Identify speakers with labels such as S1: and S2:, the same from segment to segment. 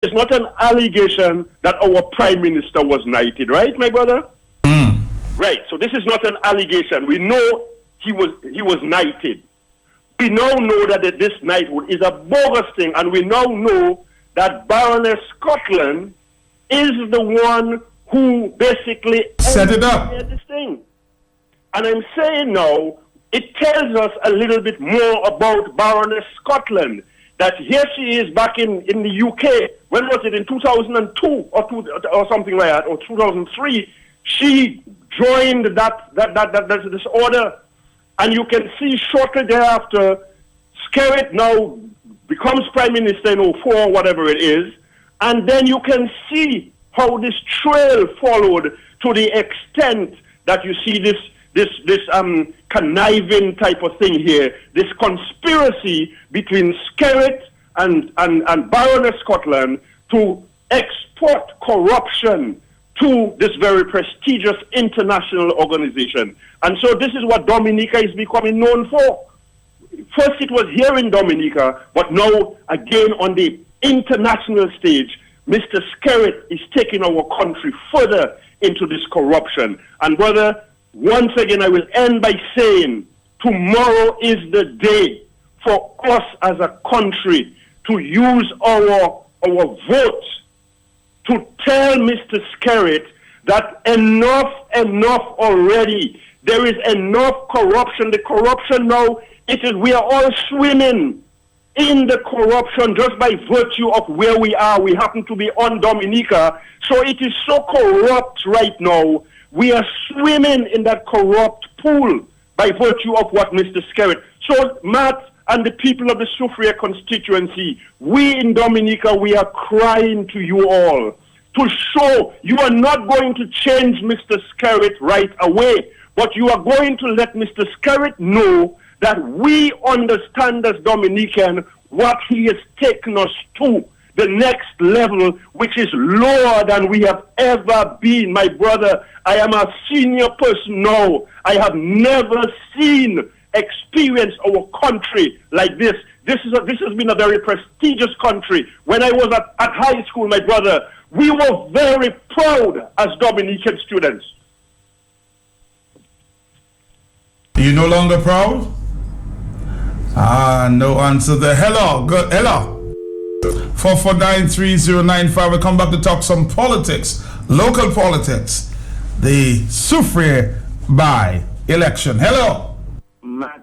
S1: It's not an allegation that our prime minister was knighted, right, my brother? Right. So this is not an allegation. We know he was knighted. We now know that this knighthood is a bogus thing, and we now know that Baroness Scotland is the one who basically
S2: set it up.
S1: This thing. And I'm saying now, it tells us a little bit more about Baroness Scotland. That here she is back in the UK. When was it? In 2002 or something like that, or 2003. She joined this order, and you can see shortly thereafter, Skerritt now becomes prime minister in 04 or whatever it is, and then you can see how this trail followed to the extent that you see this conniving type of thing here, this conspiracy between Skerritt and Baroness Scotland to export corruption to this very prestigious international organization. And so this is what Dominica is becoming known for. First it was here in Dominica, but now again on the international stage, Mr. Skerritt is taking our country further into this corruption. And brother, once again I will end by saying tomorrow is the day for us as a country to use our vote to tell Mr. Skerritt that enough already. There is enough corruption. The corruption now, we are all swimming in the corruption just by virtue of where we are. We happen to be on Dominica. So it is so corrupt right now. We are swimming in that corrupt pool by virtue of what Mr. Skerritt. So Matt and the people of the Soufriere constituency, we in Dominica, we are crying to you all to show you are not going to change Mr. Skerritt right away, but you are going to let Mr. Skerritt know that we understand as Dominican what he has taken us to, the next level, which is lower than we have ever been. My brother, I am a senior person now. I have never experienced our country like this. This has been a very prestigious country. When I was at high school, my brother, we were very proud as Dominican students.
S2: You no longer proud? No answer there. Hello. Good. Hello. 4493095. We come back to talk some politics, local politics, the Soufriere by-election. Hello.
S3: Matt,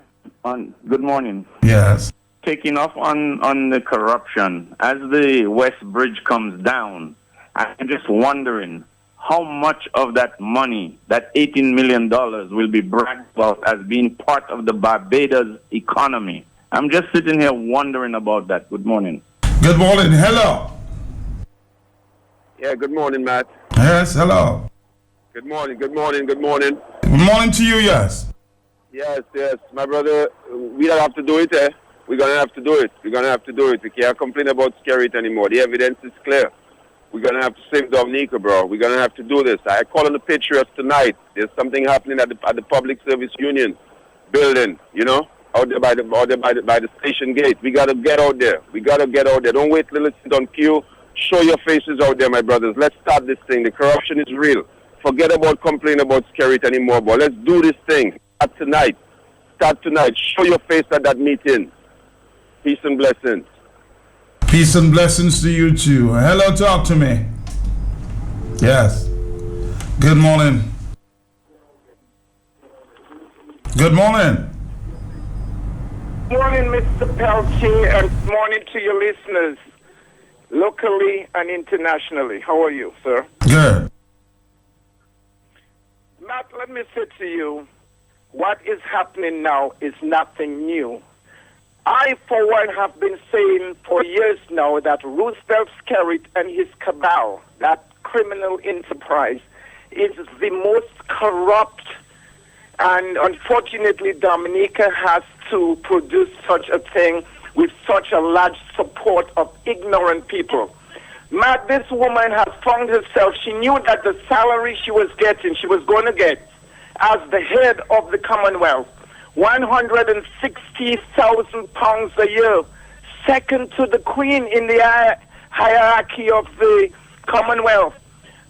S3: good morning.
S2: Yes.
S3: Taking off on the corruption, as the West Bridge comes down, I'm just wondering how much of that money, that $18 million, will be bragged about as being part of the Barbados economy. I'm just sitting here wondering about that. Good morning.
S2: Good morning. Hello.
S4: Yeah, good morning, Matt.
S2: Yes, hello.
S4: Good morning. Good morning. Good morning
S2: to you, yes.
S4: Yes, my brother, we don't have to do it, eh? We're going to have to do it. We can't complain about Skerritt anymore. The evidence is clear. We're going to have to save Dominica, bro. We're going to have to do this. I call on the Patriots tonight. There's something happening at the Public Service Union building, out there by the station gate. We got to get out there. Don't wait till it's on queue. Show your faces out there, my brothers. Let's start this thing. The corruption is real. Forget about complaining about Skerritt anymore, but let's do this thing. Start tonight. Show your face at that meeting. Peace and blessings.
S2: Peace and blessings to you too. Hello, talk to me. Yes. Good morning. Good morning.
S5: Morning, Mr. Peltier, and good morning to your listeners, locally and internationally. How are you, sir?
S2: Good.
S5: Matt, let me say to you, what is happening now is nothing new. I, for one, have been saying for years now that Roosevelt Skerritt and his cabal, that criminal enterprise, is the most corrupt, and unfortunately Dominica has to produce such a thing with such a large support of ignorant people. Matt, this woman has found herself, she knew that the salary she was going to get as the head of the Commonwealth, £160,000 a year, second to the Queen in the hierarchy of the Commonwealth.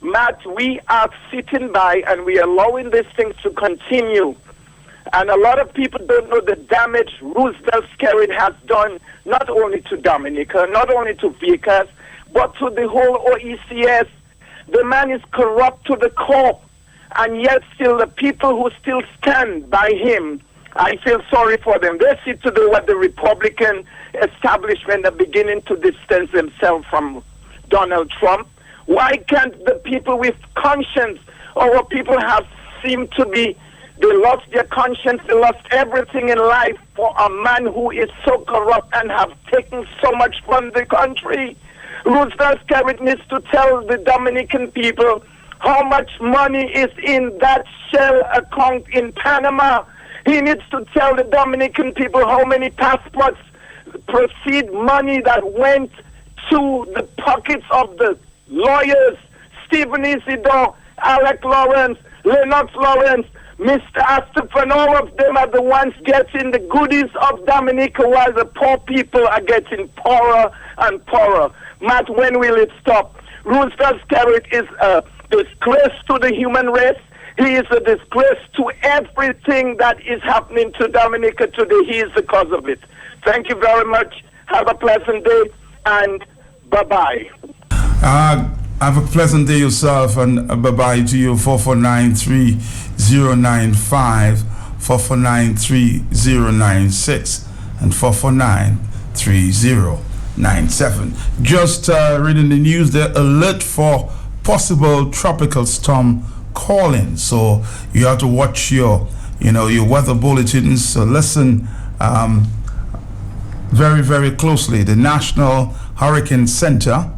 S5: Matt, we are sitting by and we are allowing these things to continue. And a lot of people don't know the damage Roosevelt Skerrit has done, not only to Dominica, not only to Vickers, but to the whole OECS. The man is corrupt to the core. And yet still the people who still stand by him, I feel sorry for them. They see to do what the Republican establishment are beginning to distance themselves from Donald Trump. Why can't the people with conscience, our people have seemed to be, they lost their conscience, they lost everything in life for a man who is so corrupt and have taken so much from the country. Roosevelt Skerrit needs to tell the Dominican people how much money is in that shell account in Panama. He needs to tell the Dominican people how many passports proceed money that went to the pockets of the lawyers, Stephen Isidore, Alec Lawrence, Lennox Lawrence, Mr. Astafan, all of them are the ones getting the goodies of Dominica while the poor people are getting poorer and poorer. Matt, when will it stop? Roosevelt Skerrit is a disgrace to the human race. He is a disgrace to everything that is happening to Dominica today. He is the cause of it. Thank you very much. Have a pleasant day and bye-bye.
S2: Have a pleasant day yourself and bye-bye to you. 4493095, 4493096, and 4493097. Just reading the news, the alert for possible tropical storm calling. So you have to watch your weather bulletins. So listen very, very closely. The National Hurricane Center,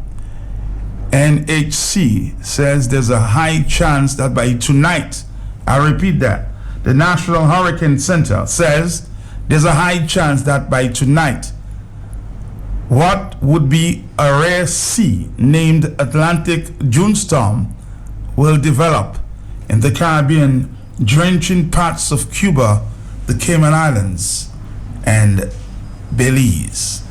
S2: NHC, says there's a high chance that by tonight, I repeat that, the National Hurricane Center says there's a high chance that by tonight, what would be a rare sea named Atlantic June storm will develop in the Caribbean, drenching parts of Cuba, the Cayman Islands, and Belize.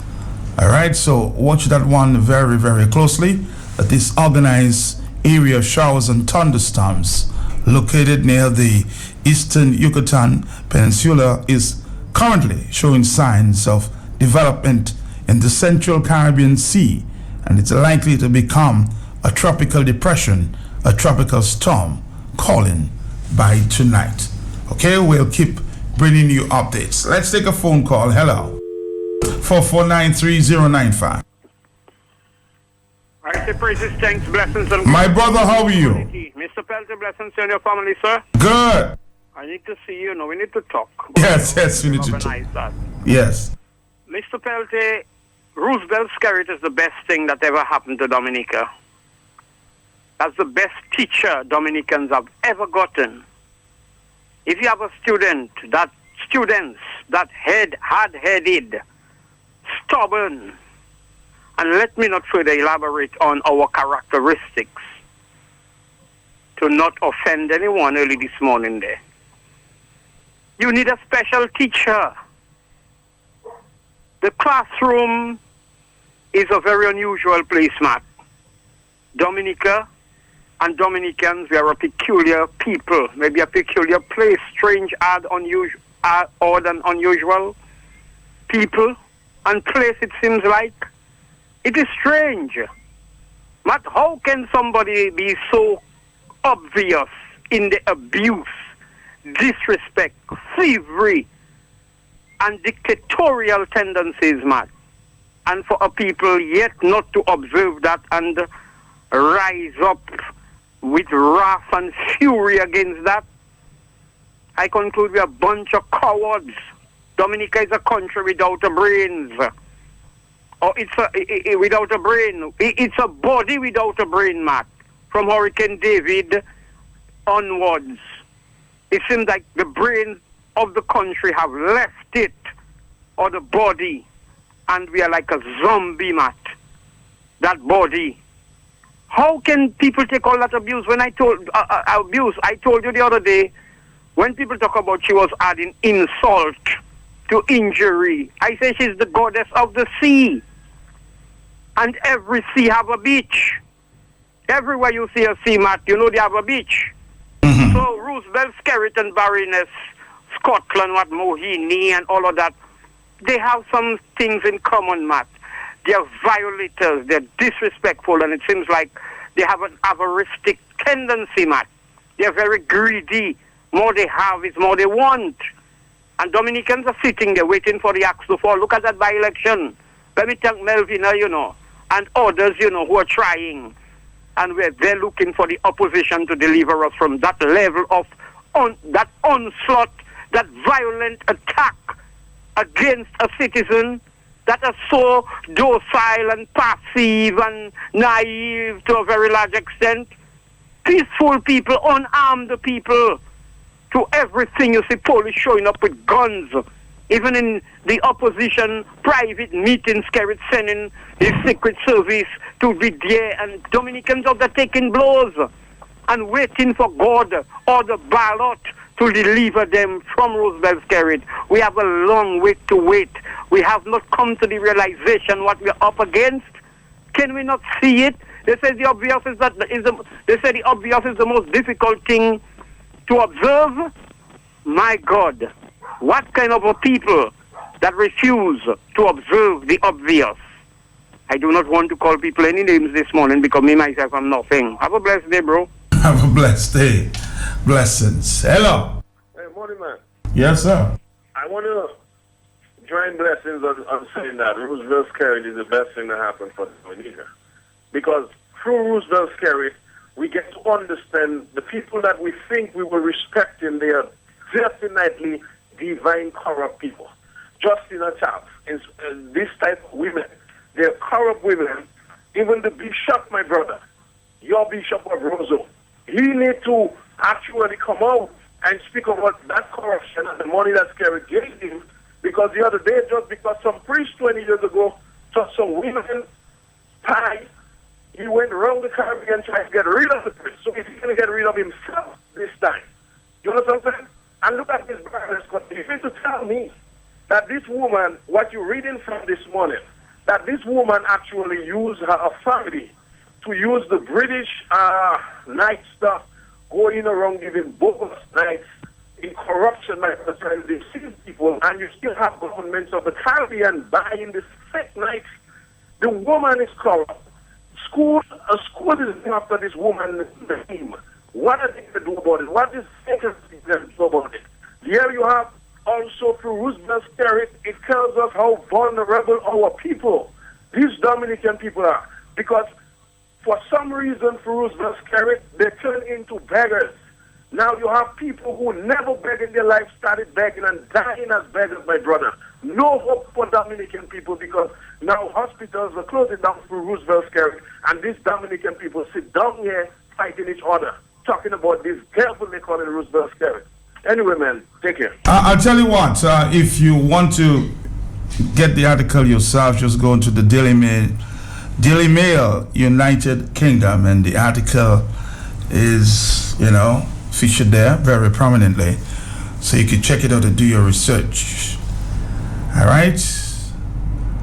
S2: All right, so watch that one very, very closely. This organized area showers and thunderstorms located near the eastern Yucatan Peninsula is currently showing signs of development in the Central Caribbean Sea, and it's likely to become a tropical depression, a tropical storm calling by tonight. Okay, we'll keep bringing you updates. Let's take a phone call. Hello. 4493095.
S6: I say praises, thanks, blessings, and
S2: my brother, how are you?
S6: Mr. Pelter, blessings to your family, sir.
S2: Good.
S6: I need to see you now. We need to talk.
S2: Yes, we need to talk.
S6: That.
S2: Yes.
S6: Mr. Pelter, Roosevelt Skerrit is the best thing that ever happened to Dominica. That's the best teacher Dominicans have ever gotten. If you have a students that hard-headed, stubborn, and let me not further elaborate on our characteristics to not offend anyone early this morning there. You need a special teacher. The classroom is a very unusual place, Matt. Dominica and Dominicans, we are a peculiar people, maybe a peculiar place, strange, odd and unusual people and place, it seems like. It is strange. But how can somebody be so obvious in the abuse, disrespect, thievery, and dictatorial tendencies, Matt? And for a people yet not to observe that and rise up with wrath and fury against that? I conclude we are a bunch of cowards. Dominica is a country without a brains. Or it's without a brain. It's a body without a brain, Matt. From Hurricane David onwards, it seems like the brains of the country have left it, or the body, and we are like a zombie, Matt. That body. How can people take all that abuse? When I told you the other day, when people talk about she was adding insult to injury, I say she's the goddess of the sea. And every sea have a beach. Everywhere you see a sea, Matt, you know they have a beach.
S2: Mm-hmm.
S6: So Roosevelt, Skerrit, and Barriness, Scotland, what Mohini, and all of that, they have some things in common, Matt. They are violators, they're disrespectful, and it seems like they have an avarice tendency, Matt. They're very greedy. More they have is more they want. And Dominicans are sitting there waiting for the axe to fall. Look at that by-election. Let me thank Melvina, and others, who are trying. And they're looking for the opposition to deliver us from that level of that onslaught, that violent attack against a citizen that are so docile and passive and naive to a very large extent. Peaceful people, unarmed people. To everything you see police showing up with guns. Even in the opposition private meetings, Skerrit sending his secret service to be there, and Dominicans out there taking blows and waiting for God or the ballot to deliver them from Roosevelt Skerrit. We have a long way to wait. We have not come to the realization what we're up against. Can we not see it? They say the obvious is the most difficult thing to observe. My God, what kind of a people that refuse to observe the obvious? I do not want to call people any names this morning because me myself I'm nothing. Have a blessed day, bro.
S2: Have a blessed day. Blessings. Hello.
S4: Hey, morning, man.
S2: Yes, sir.
S4: I want to join blessings on saying that Roosevelt Skerrit is the best thing to happen for Dominica. Because through Roosevelt Skerrit, we get to understand the people that we think we were respecting. They are definitely divine corrupt people. Justina Taft, this type of women, they're corrupt women. Even the bishop, my brother, your bishop of Roseau, he need to actually come out and speak about that corruption and the money that Skerrit gave him. Because the other day, just because some priest 20 years ago took some women pie, he went around the Caribbean trying to get rid of the priest. So he's going to get rid of himself this time. You know what I'm saying? And look at this brother, Scott. You need to tell me that this woman, what you're reading from this morning, that this woman actually used her authority to use the British night stuff, going around giving bogus nights in corruption, my brother, trying to deceive people, and you still have governments of the Caribbean buying these fake nights. The woman is corrupt. A school is looking after this woman's name. What are they going to do about it? What is vacancy going to do about it? Here you have also through Roosevelt Skerrit, it tells us how vulnerable our people, these Dominican people are. Because for some reason through Roosevelt Skerrit, they turn into beggars. Now you have people who never begged in their life started begging and dying as beggars, my brother. No hope for Dominican people because now hospitals are closing down through Roosevelt Skerrit, and these Dominican people sit down here fighting each other, talking about this devil they call it Roosevelt Skerrit. Anyway, man, take care.
S2: I'll tell you what, if you want to get the article yourself, just go into the Daily Mail, United Kingdom, and the article is, featured there very prominently. So you can check it out and do your research. All right?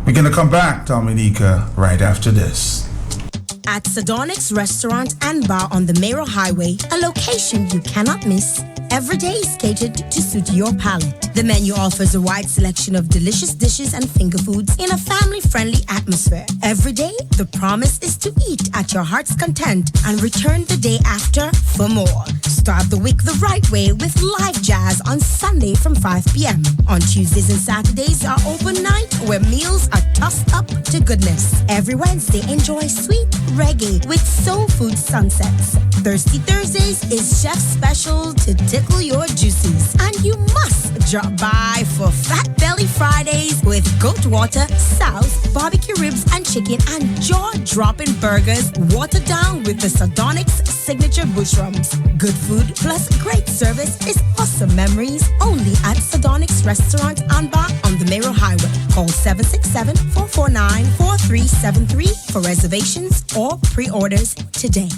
S2: We're going to come back, Dominica, right after this.
S7: At Sardonyx Restaurant and Bar on the Mayoral Highway, a location you cannot miss. Every day is catered to suit your palate. The menu offers a wide selection of delicious dishes and finger foods in a family-friendly atmosphere. Every day, the promise is to eat at your heart's content and return the day after for more. Start the week the right way with live jazz on Sunday from 5 p.m. On Tuesdays and Saturdays are open night where meals are tossed up to goodness. Every Wednesday, enjoy sweet reggae with soul food sunsets. Thirsty Thursdays is chef's special to tickle your juices. And you must drop by for Fat Belly Fridays with goat water, sauce, barbecue ribs and chicken, and jaw-dropping burgers watered down with the Sardonyx signature bush rums. Good food plus great service is awesome memories only at Sardonyx Restaurant and Bar on the Mayoral Highway. Call 767-449-4373 for reservations or pre-orders today.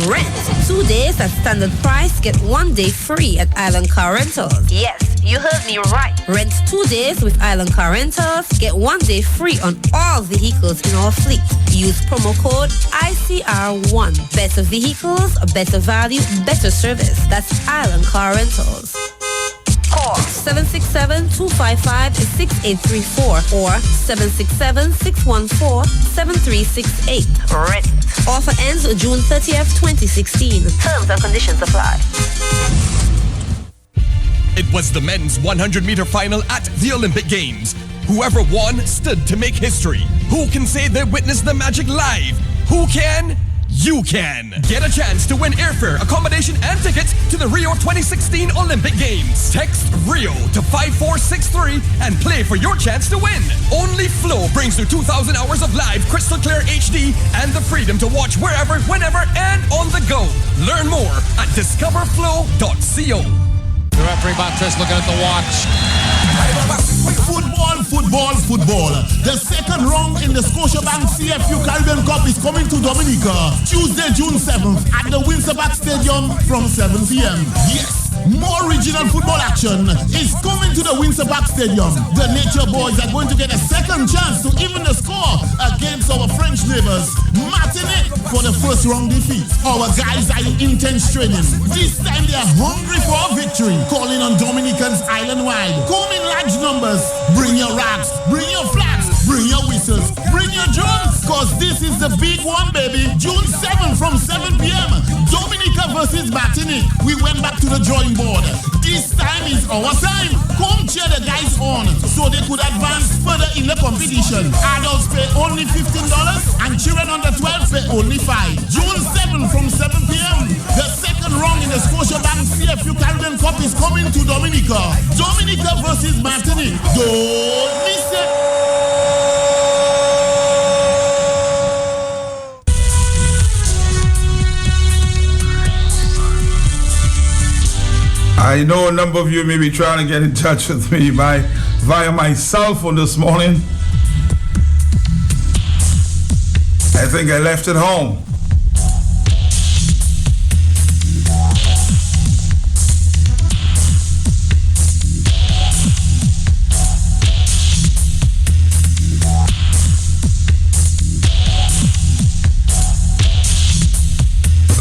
S8: Rent 2 days at standard price, get 1 day free at Island Car Rentals. Yes,
S7: You heard me right. Rent 2 days with Island Car Rentals. Get 1 day free on all vehicles in our fleet. Use promo code ICR1. Better vehicles, better value, better service. That's Island Car Rentals. Call 767-255-6834 or 767-614-7368. Rent. Offer ends June 30th, 2016. Terms and conditions apply.
S8: It was the men's 100-meter final at the Olympic Games. Whoever won stood to make history. Who can say they witnessed the magic live? Who can? You can. Get a chance to win airfare, accommodation, and tickets to the Rio 2016 Olympic Games. Text RIO to 5463 and play for your chance to win. Only Flow brings you 2,000 hours of live crystal clear HD and the freedom to watch wherever, whenever, and on the go. Learn more at discoverflow.co.
S9: The referee Baptist looking at the watch. Football. The second round in the Scotiabank CFU Caribbean Cup is coming to Dominica Tuesday, June 7th at the Winterback Stadium from 7 p.m. Yes, more regional football action is coming to the Winterback Stadium. The Nature Boys are going to get a second chance to even the score against our French neighbors, Martinique, for the first round defeat. Our guys are in intense training. This time they are hungry for a victory. Calling on Dominicans island-wide. Come in large numbers. Bring your rags, bring your flags, bring your whistles, bring your drums, cause this is the big one, baby. June 7th from 7 p.m. Dominica versus Martinique. We went back to the drawing board. This time is our time. Come cheer the guys on so they could advance further in the competition. Adults pay only $15 and children under 12 pay only $5. June 7th from 7 p.m. The second round in the Scotiabank CFU Caribbean Cup is coming to Dominica. Dominica versus Martinique. Don't miss it.
S2: I know a number of you may be trying to get in touch with me via my cell phone this morning. I think I left it home.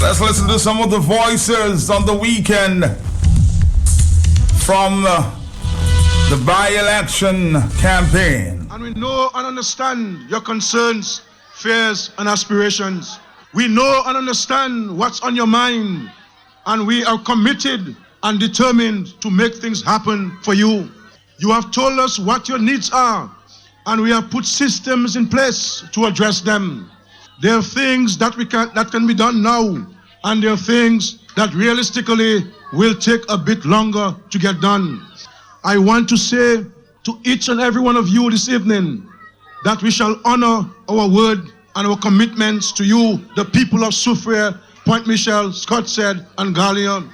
S2: Let's listen to some of the voices on the weekend from the by-election campaign.
S10: And we know and understand your concerns, fears, and aspirations. We know and understand what's on your mind, and we are committed and determined to make things happen for you. You have told us what your needs are, and we have put systems in place to address them. There are things that can be done now, and there are things that realistically will take a bit longer to get done. I want to say to each and every one of you this evening that we shall honor our word and our commitments to you, the people of Soufriere, Point Michel, Scottshead, and Gallia.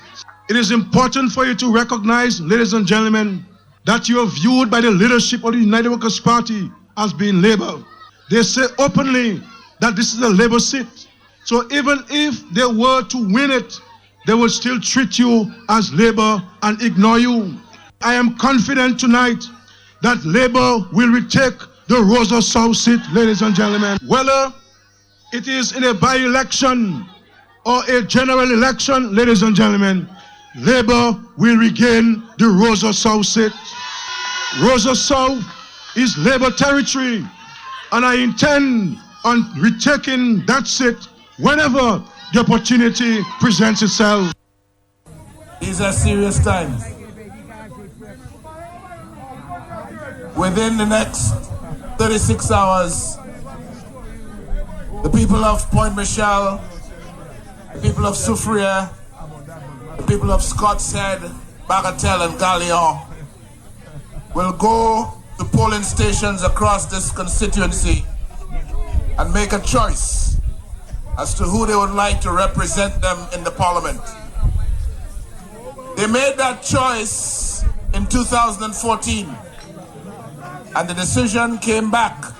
S10: It is important for you to recognize, ladies and gentlemen, that you are viewed by the leadership of the United Workers' Party as being Labour. They say openly that this is a Labour seat. So even if they were to win it, they will still treat you as Labour and ignore you. I am confident tonight that Labour will retake the Rosa South seat, ladies and gentlemen. Whether it is in a by-election or a general election, ladies and gentlemen, Labour will regain the Rosa South seat. Rosa South is Labour territory, and I intend on retaking that seat whenever the opportunity presents itself.
S11: These are serious times. Within the next 36 hours, the people of Point Michel, the people of Soufriere, the people of Scottshead, Bagatelle, and Gallia will go to polling stations across this constituency and make a choice as to who they would like to represent them in the parliament. They made that choice in 2014, and the decision came back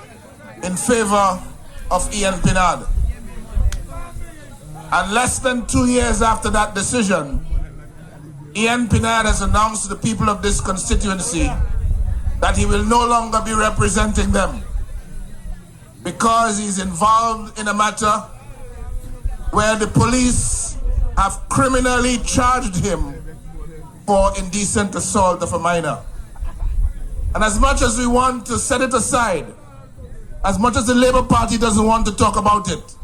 S11: in favor of Ian Pinard. And less than 2 years after that decision, Ian Pinard has announced to the people of this constituency that he will no longer be representing them because he's involved in a matter where the police have criminally charged him for indecent assault of a minor. And as much as we want to set it aside, as much as the Labour Party doesn't want to talk about it,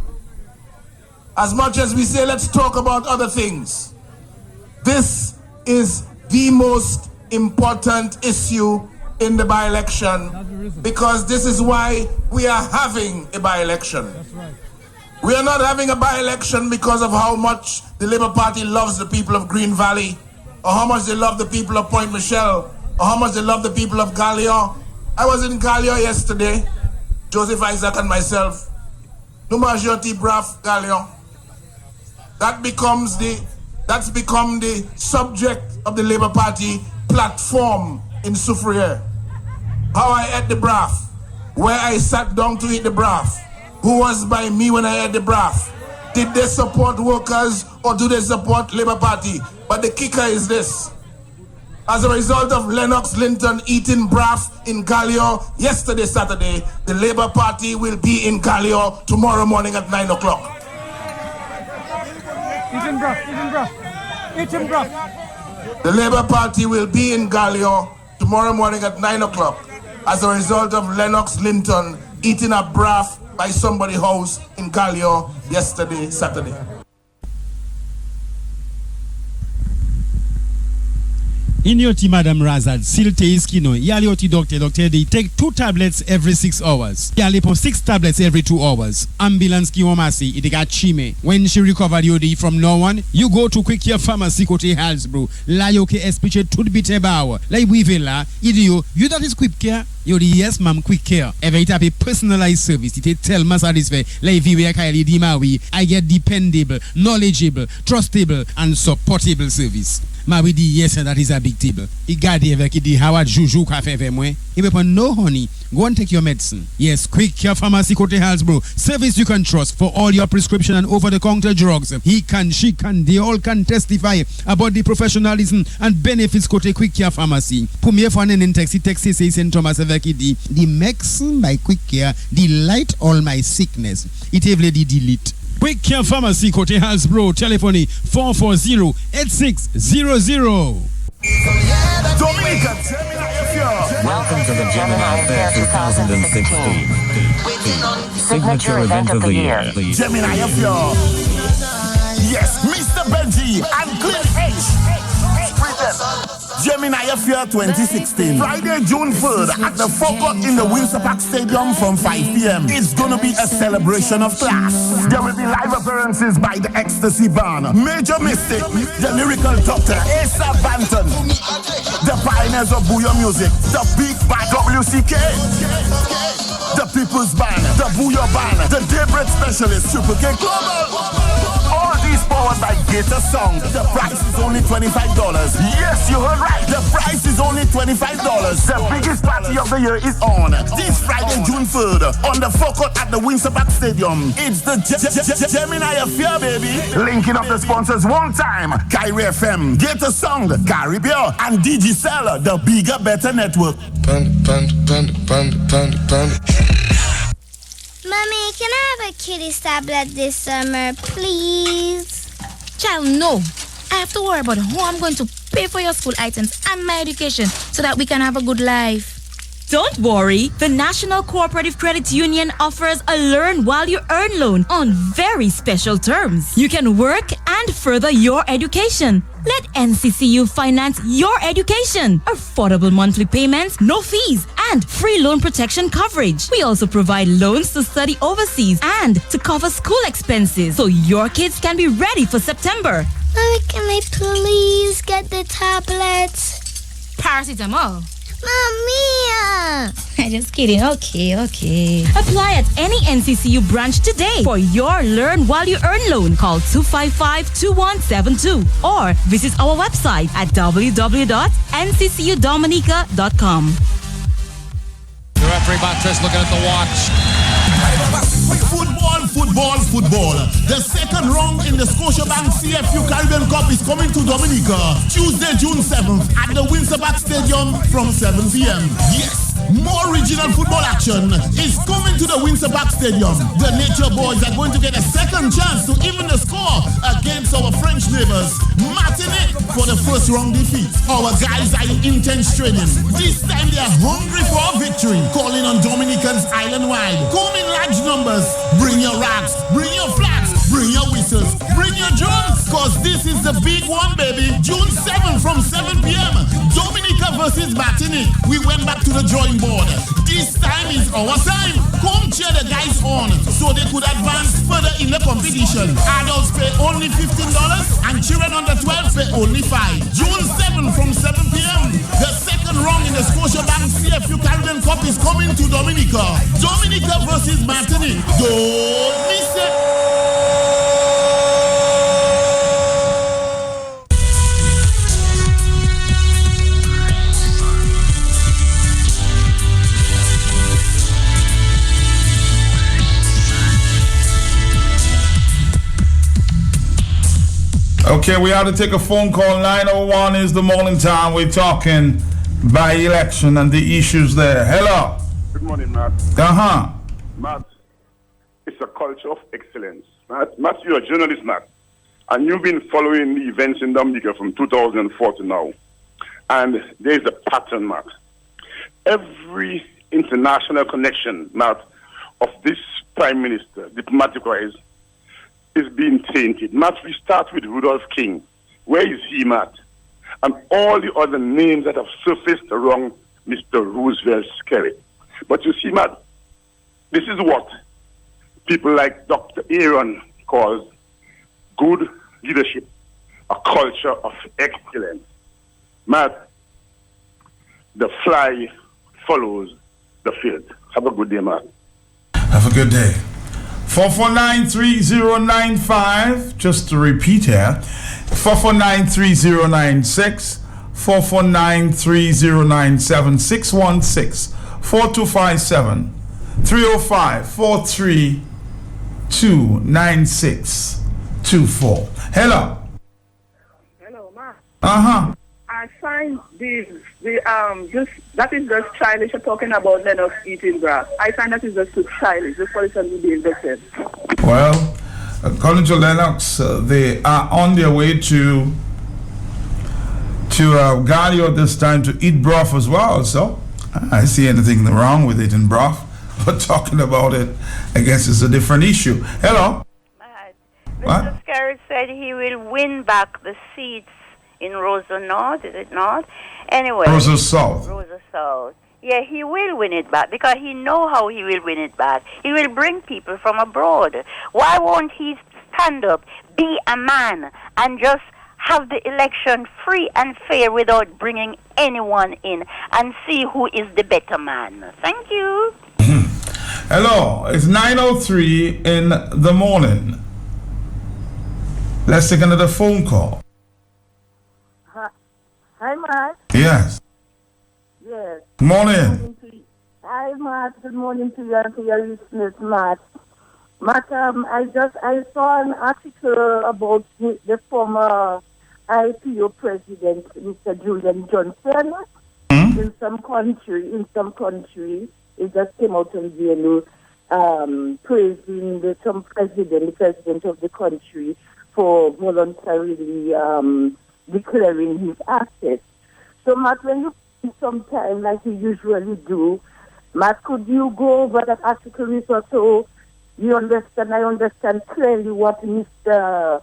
S11: as much as we say let's talk about other things, this is the most important issue in the by-election because this is why we are having a by-election. We are not having a by-election because of how much the Labour Party loves the people of Green Valley, or how much they love the people of Point Michelle, or how much they love the people of Gallion. I was in Gallion yesterday, Joseph Isaac and myself. No majority brave Gallion. That's become the subject of the Labour Party platform in Soufriere. How I ate the braff, where I sat down to eat the braff, who was by me when I ate the braff. Did they support workers or do they support Labour Party? But the kicker is this. As a result of Lennox Linton eating braff in Gallion yesterday, Saturday, the Labour Party will be in Gallion tomorrow morning at 9 o'clock.
S12: Eating braff.
S11: The Labour Party will be in Gallion tomorrow morning at 9 o'clock as a result of Lennox Linton eating a braff by somebody's house in Gallion yesterday, Saturday.
S13: In your tea, Madam Razad, silte iskino, yali oti doctor, they take 2 tablets every 6 hours. Yali po 6 tablets every 2 hours. Ambulance ki omasi, iti got chime. When she recovered yodi from no one, you go to Quick Care Pharmacy kote Halsbro. La yoke espiche tout bite bawa. La iwive la, idiyo, you that is Quick Care? Yodi yes, ma'am, Quick Care. Ever it have a personalized service. It tell ma satisfy. La iwiwe kaili di mawi. I get dependable, knowledgeable, trustable, and supportable service. Ma we di yes, and that is a big table. I got ever ki di Howard Juju cafe ve mwen. If you no honey, go and take your medicine. Yes, Quick Care Pharmacy kote Halsbro. Service you can trust for all your prescription and over-the-counter drugs. He can, she can, they all can testify about the professionalism and benefits kote Quick Care Pharmacy. Premier for an text say St. Thomas Evekidi. The medicine by Quick Care delight all my sickness. It every delete. Quick Care Pharmacy kote Halsbro. Telephone 440-8600.
S9: Dominica,
S14: welcome to the Gemini Fair 2016. Signature event of the year.
S9: Gemini Affair. Yes, Mr. Benji and Clint H. Gemini Affair 2016. Friday, June 3rd at the Forecourt in the Windsor Park Stadium from 5 p.m. It's going to be a celebration of class. There will be live appearances by the Ecstasy Band, Major Mystic, the Lyrical Doctor, Asa Banton, the Pioneers of Booyah Music, the Big Band WCK, the People's Band, the Booyah Band, the Daybreak Specialist, Triple K Global. All these powered by Gator Song. The price is only $25. Yes, you heard right. The price is only $25. The biggest party of the year is on this Friday, June 3rd, on the Forecourt at the Windsor Park Stadium. It's the Gemini Affair, baby. Linking up the sponsors one time: Kyrie FM, Gator Song, Caribbean, and Digicel, the bigger, better network.
S15: Mommy, can I have a kitty's tablet this summer, please?
S16: Child, no. I have to worry about how I'm going to pay for your school items and my education so that we can have a good life.
S17: Don't worry. The National Cooperative Credit Union offers a Learn While You Earn loan on very special terms. You can work and further your education. Let NCCU finance your education. Affordable monthly payments, no fees, and free loan protection coverage. We also provide loans to study overseas and to cover school expenses so your kids can be ready for September.
S15: Mommy, can I please get the tablets?
S16: Paracetamol.
S15: Mommy!
S16: Just kidding. Okay.
S17: Apply at any NCCU branch today for your Learn While You Earn loan. Call 255-2172 or visit our website at www.nccudominica.com.
S18: The referee Batres looking at the watch.
S9: Football football. The second round in the Scotiabank CFU Caribbean Cup is coming to Dominica Tuesday, June 7th at the Winterback Stadium from 7 p.m. Yes, more regional football action is coming to the Winterback Stadium. The Nature Boys are going to get a second chance to even the score against our French neighbors, Martinique, for the first round defeat. Our guys are in intense training. This time they are hungry for a victory, calling on Dominicans island-wide. Come in large numbers. Bring your racks, bring your flags, bring your whistles, bring your drums, cause this is the big one, baby. June 7th from 7 p.m. Dominica versus Martinique. We went back to the drawing board. This time is our time. Come cheer the guys on so they could advance further in the competition. Adults pay only $15 and children under 12 pay only $5. June 7th from 7 p.m. The second round in the Scotiabank CFU Caribbean Cup is coming to Dominica. Dominica versus Martinique. Don't miss it.
S2: Okay, we have to take a phone call. 9:01 is the morning time. We're talking by election and the issues there. Hello.
S1: Good morning, Matt. Matt, it's a culture of excellence. Matt, you're a journalist, Matt. And you've been following the events in Dominica from 2004 to now. And there's a pattern, Matt. Every international connection, Matt, of this Prime Minister, diplomatic-wise, is being tainted. Matt, we start with Rudolph King. Where is he, Matt? And all the other names that have surfaced around Mr. Roosevelt's carrot. But you see, Matt, this is what people like Dr. Aaron calls good leadership, a culture of excellence. Matt, the fly follows the field. Have a good day, Matt.
S2: Have a good day. 449-3095, just to repeat here, 449-3096, 449-3097, 616-4257, 305-432-9624. Hello.
S18: Hello, Ma.
S19: I find that is just childish. You're talking about Lennox eating grass. I find that is just too childish. This politician will be invested.
S2: Well, according to Lennox, they are on their way to Galio this time to eat broth as well. So I see anything wrong with eating broth. But talking about it, I guess it's a different issue. Hello.
S20: Mr. Scarrett said he will win back the seats in Rosa North, is it not? Anyway.
S2: Rosa South.
S20: Rosa South. Yeah, he will win it back because he know how he will win it back. He will bring people from abroad. Why won't he stand up, be a man, and just have the election free and fair without bringing anyone in and see who is the better man? Thank you.
S2: Hello, it's 9:03 in the morning. Let's take another phone call.
S18: Hi, Matt.
S2: Yes.
S18: Yes.
S2: Morning.
S18: Hi, Matt. Good morning to you and to your listeners, Matt. Matt, I saw an article about the former IPO president, Mr. Julian Johnson. In some country, it just came out on the praising the president of the country for voluntarily declaring his assets. So, Matt, when you spend some time like you usually do, Matt, could you go over that article with us so I understand clearly what Mr.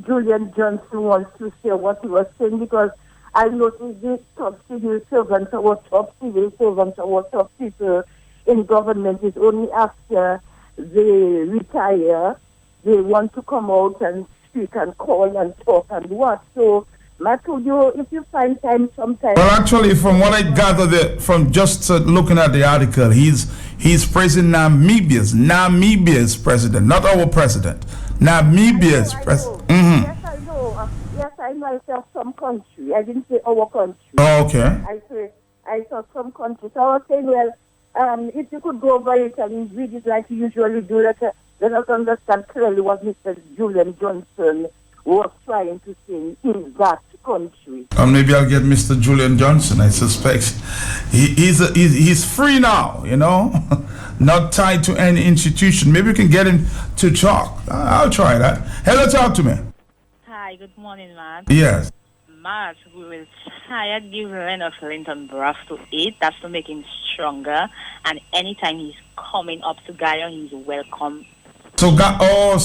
S18: Julian Johnson wants to say, what he was saying, because I noticed the top civil servants, our top people in government is only after they retire, they want to come out and speak and call and talk and what. So, Matt, if you find time sometime.
S2: Well, actually, from what I gathered from just looking at the article, he's praising Namibia's president, not our president. Namibia's president. Mm-hmm.
S18: Yes, I know. Yes, I know. I saw some country. I didn't say our country.
S2: Oh, okay.
S18: I saw some country. So I was saying, well, if you could go over it and read it like you usually do, let us understand clearly what Mr. Julian Johnson was trying to say in that country.
S2: Or maybe I'll get Mr. Julian Johnson. I suspect he's free now, you know, not tied to any institution. Maybe we can get him to talk. I'll try that. Hello, talk to me.
S21: Hi, good morning, Matt.
S2: Yes.
S21: Matt, we will try to give Leonard Clinton broth to eat. That's to make him stronger. And anytime he's coming up to Gaia, he's welcome.
S2: So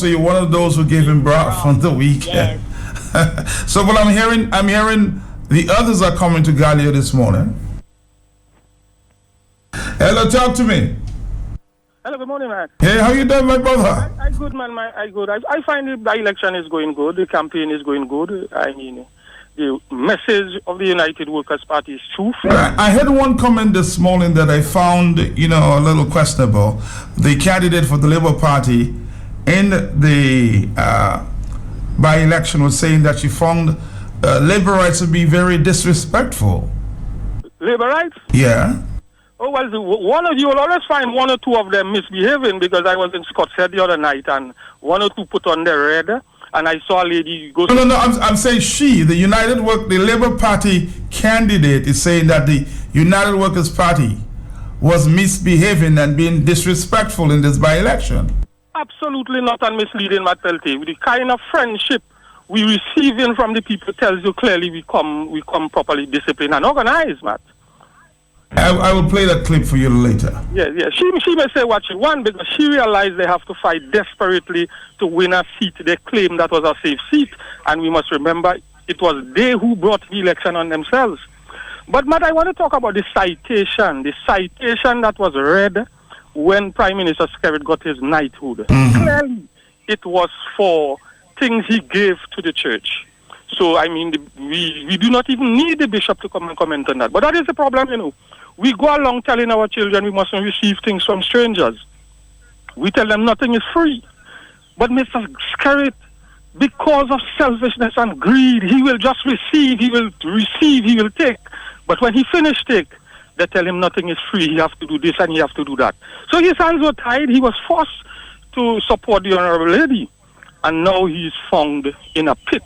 S2: you're one of those who gave him broth on the weekend. Yes. So, but I'm hearing the others are coming to Gallia this morning. Hello, talk to me.
S22: Hello, good morning, man.
S2: Hey, how you doing, my brother?
S22: I good, man. I good. I find the election is going good. The campaign is going good. I mean, the message of the United Workers' Party is truth.
S2: I had one comment this morning that I found, a little questionable. The candidate for the Labour Party in the by-election was saying that she found Labourites to be very disrespectful.
S22: Labourites?
S2: Yeah.
S22: Oh, well, one of you will always find one or two of them misbehaving, because I was in Scottshead the other night and one or two put on their red, and I saw a lady go...
S2: No, I'm saying the Labour Party candidate is saying that the United Workers' Party was misbehaving and being disrespectful in this by-election.
S22: Absolutely not, and misleading, Matt Pelty. With the kind of friendship we receiving from the people tells you clearly we come properly disciplined and organized, Matt.
S2: I will play that clip for you later.
S22: Yeah. She may say what she wants, because she realized they have to fight desperately to win a seat. They claim that was a safe seat, and we must remember it was they who brought the election on themselves. But, Matt, I want to talk about the citation that was read when Prime Minister Skerrit got his knighthood. Clearly, it was for things he gave to the church. So, I mean, we do not even need the bishop to come and comment on that. But that is the problem, We go along telling our children we mustn't receive things from strangers. We tell them nothing is free. But Mr. Skerrit, because of selfishness and greed, he will just receive, he will take. But when he finished take, they tell him nothing is free, he has to do this and he has to do that. So his hands were tied, he was forced to support the Honorable Lady. And now he's found in a pit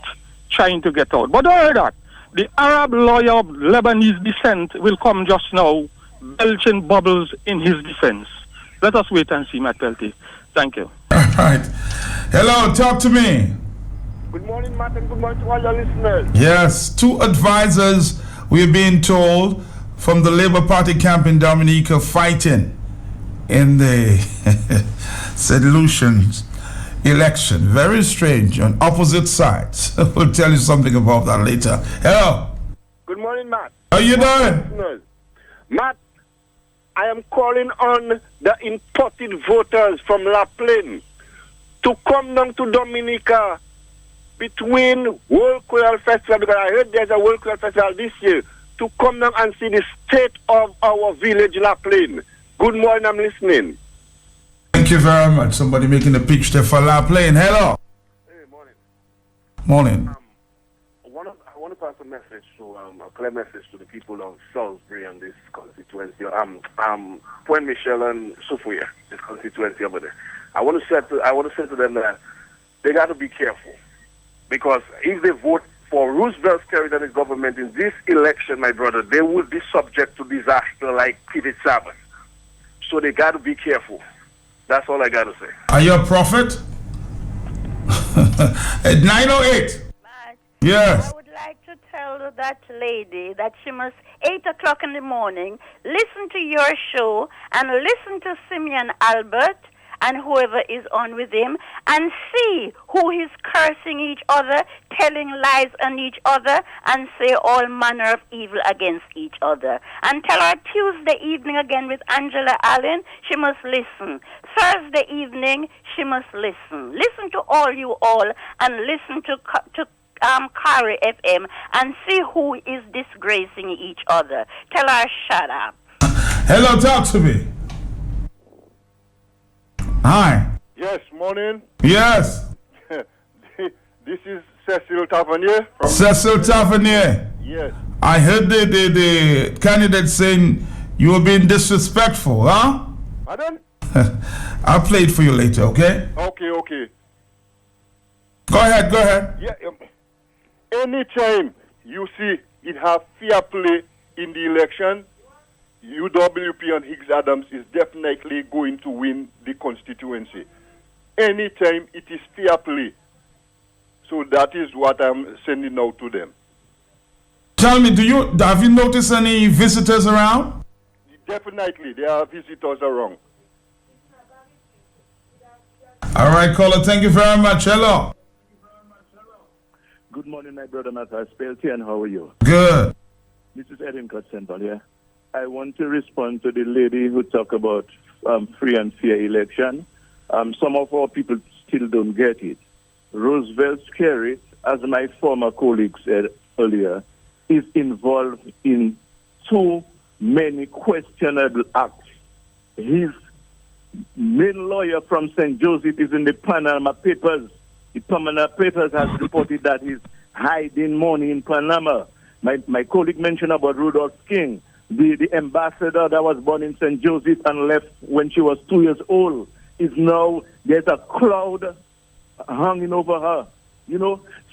S22: trying to get out. But all that, the Arab lawyer of Lebanese descent will come just now, belching bubbles in his defense. Let us wait and see, Matt Pelty. Thank you.
S2: All right. Hello, talk to me.
S23: Good morning, Matt, and good morning to all your listeners.
S2: Yes, 2 advisors, we're being told, from the Labour Party camp in Dominica fighting in the St. Lucian's election. Very strange, on opposite sides. We'll tell you something about that later. Hello.
S23: Good morning, Matt.
S2: How you doing?
S23: Matt, I am calling on the imported voters from La Plaine to come down to Dominica between World Choral Festival, because I heard there's a World Choral Festival this year, to come down and see the state of our village, La Plaine. Good morning, I'm listening.
S2: Thank you very much. Somebody making a pitch there for La Plaine. Hello.
S23: Hey, morning.
S2: Morning.
S23: I want to pass a message a clear message to the people of Salisbury and this constituency. Point Michel and Sophia, this constituency over there. I want to say to them that they got to be careful, because if they vote for Roosevelt Skerrit and his government in this election, my brother, they will be subject to disaster like Kitty Sabbath. So they got to be careful. That's all I got to say.
S2: Are you a prophet? At 9:08. Yes.
S20: I would like to tell that lady that she must, 8 o'clock in the morning, listen to your show and listen to Simeon Albert and whoever is on with him, and see who is cursing each other, telling lies on each other, and say all manner of evil against each other. And tell her Tuesday evening again with Angela Allen, she must listen. Thursday evening, she must listen. Listen to all, and listen to Kari FM, and see who is disgracing each other. Tell her shut up.
S2: Hello, talk to me. Hi.
S23: Yes, morning.
S2: Yes.
S23: This is Cecil Tavernier.
S2: Cecil Tavernier.
S23: Yes.
S2: I heard the candidate saying you were being disrespectful, huh?
S23: Pardon?
S2: I'll play it for you later, okay?
S3: Okay.
S2: Go ahead.
S3: Yeah. Anytime you see it have fair play in the election, UWP and Higgs Adams is definitely going to win the constituency. Anytime it is fair play. So that is what I'm sending out to them.
S2: Tell me, have you noticed any visitors around?
S3: Definitely, there are visitors around.
S2: All right, caller, thank you very much. Hello.
S5: Good morning, my brother Matthias Peltier, and how are you?
S2: Good.
S5: This is Edwin Cutsental here. I want to respond to the lady who talked about free and fair election. Some of our people still don't get it. Roosevelt Skerrit, as my former colleague said earlier, is involved in too many questionable acts. His main lawyer from St. Joseph is in the Panama Papers. The Panama Papers has reported that he's hiding money in Panama. My colleague mentioned about Rudolph King, the ambassador that was born in St. Joseph and left when she was 2 years old. Is now, there's a cloud hanging over her,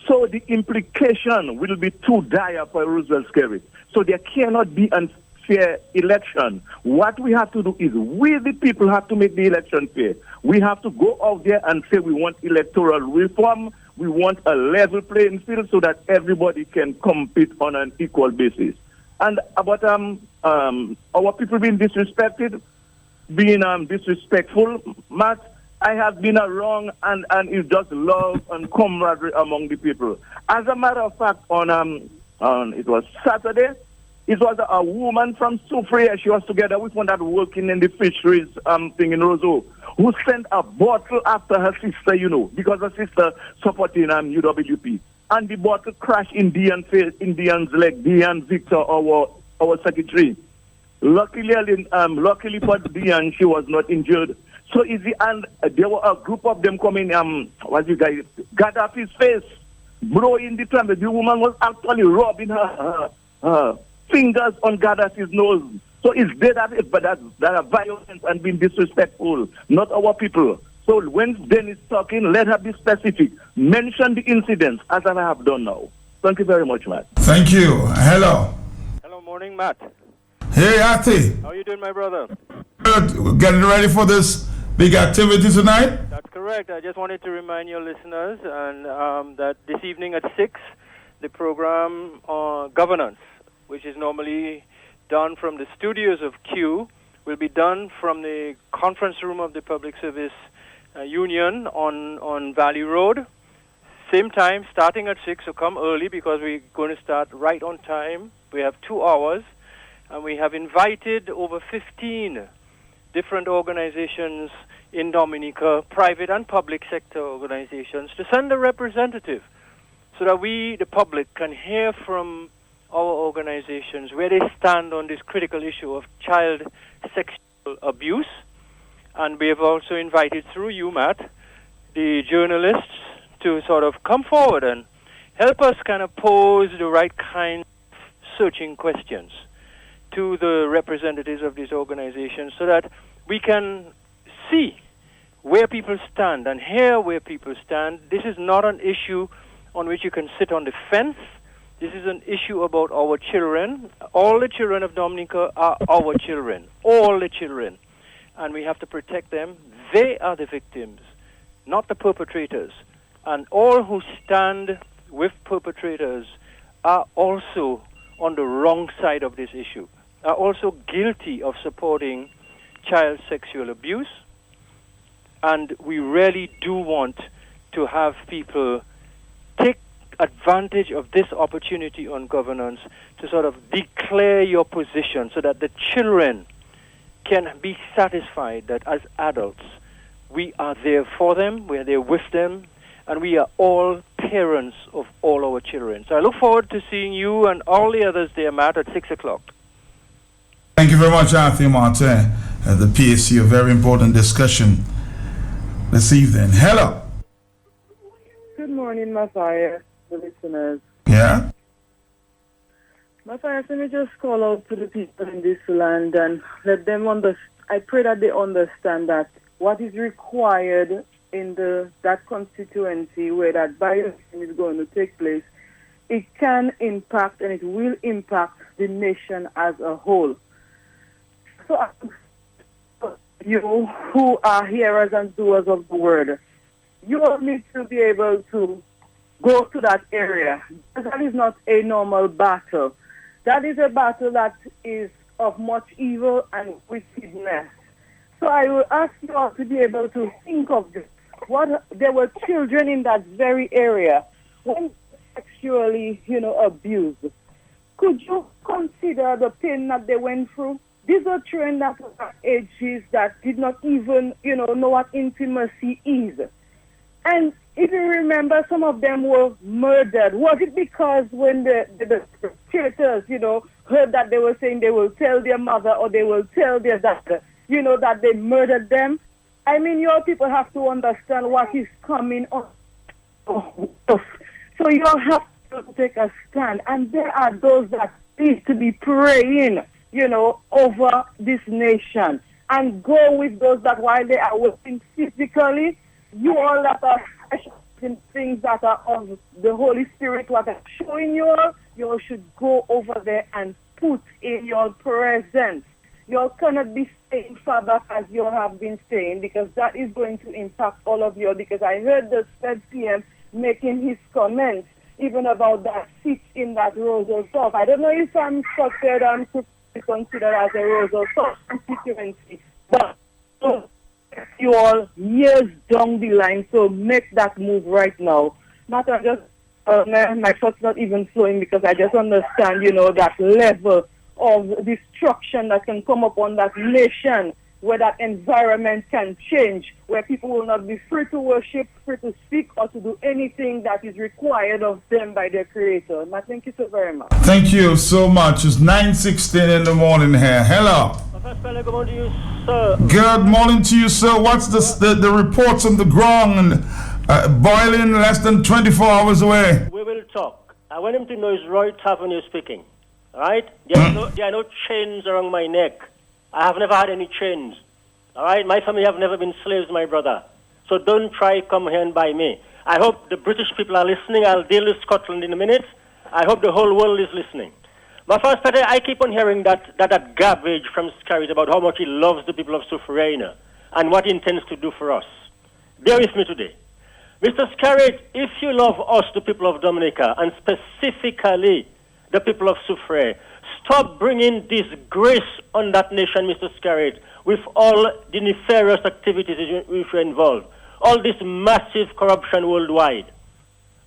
S5: So the implication will be too dire for Roosevelt Skerrit. So there cannot be a fair election. What we have to do is we, the people, have to make the election fair. We have to go out there and say we want electoral reform. We want a level playing field so that everybody can compete on an equal basis. And about our people being disrespected, being disrespectful, Matt, I have been around and it's just love and camaraderie among the people. As a matter of fact, on it was Saturday, it was a woman from Soufriere. She was together with one that working in the fisheries thing in Roseau, who sent a bottle after her sister, because her sister supporting UWP. And the bottle crashed in Diane's leg, Diane Victor, our secretary. Luckily for Diane, she was not injured. So there were a group of them coming, got up his face, blowing the trumpet. The woman was actually rubbing her fingers on Gaddafi's nose. So it's dead at it, but that are violence and being disrespectful, not our people. So when Dennis talking, let her be specific. Mention the incidents as I have done now. Thank you very much, Matt.
S2: Thank you. Hello.
S22: Hello, morning, Matt.
S2: Hey, Ati.
S22: How you doing, my brother?
S2: Good. We're getting ready for this big activity tonight?
S22: That's correct. I just wanted to remind your listeners and that this evening at 6, the program Governance, which is normally done from the studios of Q, will be done from the conference room of the Public Service Union on Valley Road. Same time, starting at 6, so come early because we're going to start right on time. We have 2 hours, and we have invited over 15 different organizations in Dominica, private and public sector organizations, to send a representative so that we, the public, can hear from our organizations where they stand on this critical issue of child sexual abuse. And we have also invited through you, Matt, the journalists to sort of come forward and help us kind of pose the right kind of searching questions to the representatives of these organizations so that we can see where people stand and hear where people stand. This is not an issue on which you can sit on the fence. This is an issue about our children. All the children of Dominica are our children. All the children. And we have to protect them. They are the victims, not the perpetrators. And all who stand with perpetrators are also on the wrong side of this issue, are also guilty of supporting child sexual abuse. And we really do want to have people take advantage of this opportunity on governance to sort of declare your position so that the children can be satisfied that as adults we are there for them, we are there with them, and we are all parents of all our children. So I look forward to seeing you and all the others there, Matt, at 6 o'clock.
S2: Thank you very much, Arthur Martin. The PSC, a very important discussion this evening. Hello.
S6: Good morning, Matthias, the listeners.
S2: Yeah?
S6: Matthias, let me just call out to the people in this land and let them I pray that they understand that what is required in that constituency where that by-election is going to take place, it can impact and it will impact the nation as a whole. So you who are hearers and doers of the word, you all need to be able to go to that area. That is not a normal battle. That is a battle that is of much evil and wickedness. So I will ask you all to be able to think of this. There were children in that very area when sexually, abused. Could you consider the pain that they went through? These are children that were at ages that did not even, know what intimacy is. And if you remember, some of them were murdered. Was it because when the traitors, heard that they were saying they will tell their mother or they will tell their daughter, that they murdered them? I mean, your people have to understand what is coming on. So you all have to take a stand. And there are those that need to be praying, over this nation. And go with those that while they are working physically, you all that are in things that are of the Holy Spirit, what I'm showing you all should go over there and put in your presence. You all cannot be staying far back as you have been staying, because that is going to impact all of you. Because I heard the said PM making his comments even about that seat in that Rosal South. I don't know if I'm structured and could be considered as a Rosal South constituency, but you all years down the line, so make that move right now. Not just my thoughts not even flowing, because I just understand, that level of destruction that can come upon that nation, where that environment can change, where people will not be free to worship, free to speak, or to do anything that is required of them by their Creator. And I thank you so very much.
S2: Thank you so much. It's 9:16 in the morning here. Hello.
S4: Good morning to you, sir.
S2: Good morning to you, sir. What's the reports on the ground? Boiling less than 24 hours away.
S4: We will talk. I want him to know it's Roy Tavernier speaking. All right? There are no chains around my neck. I have never had any chains. All right? My family have never been slaves, my brother. So don't try come here and buy me. I hope the British people are listening. I'll deal with Scotland in a minute. I hope the whole world is listening. My first part, I keep on hearing that garbage from Scarrett about how much he loves the people of Soufrière and what he intends to do for us. Bear with me today. Mr. Scarrett, if you love us, the people of Dominica, and specifically the people of Soufrière, stop bringing disgrace on that nation, Mr. Scarrett, with all the nefarious activities which are involved, all this massive corruption worldwide.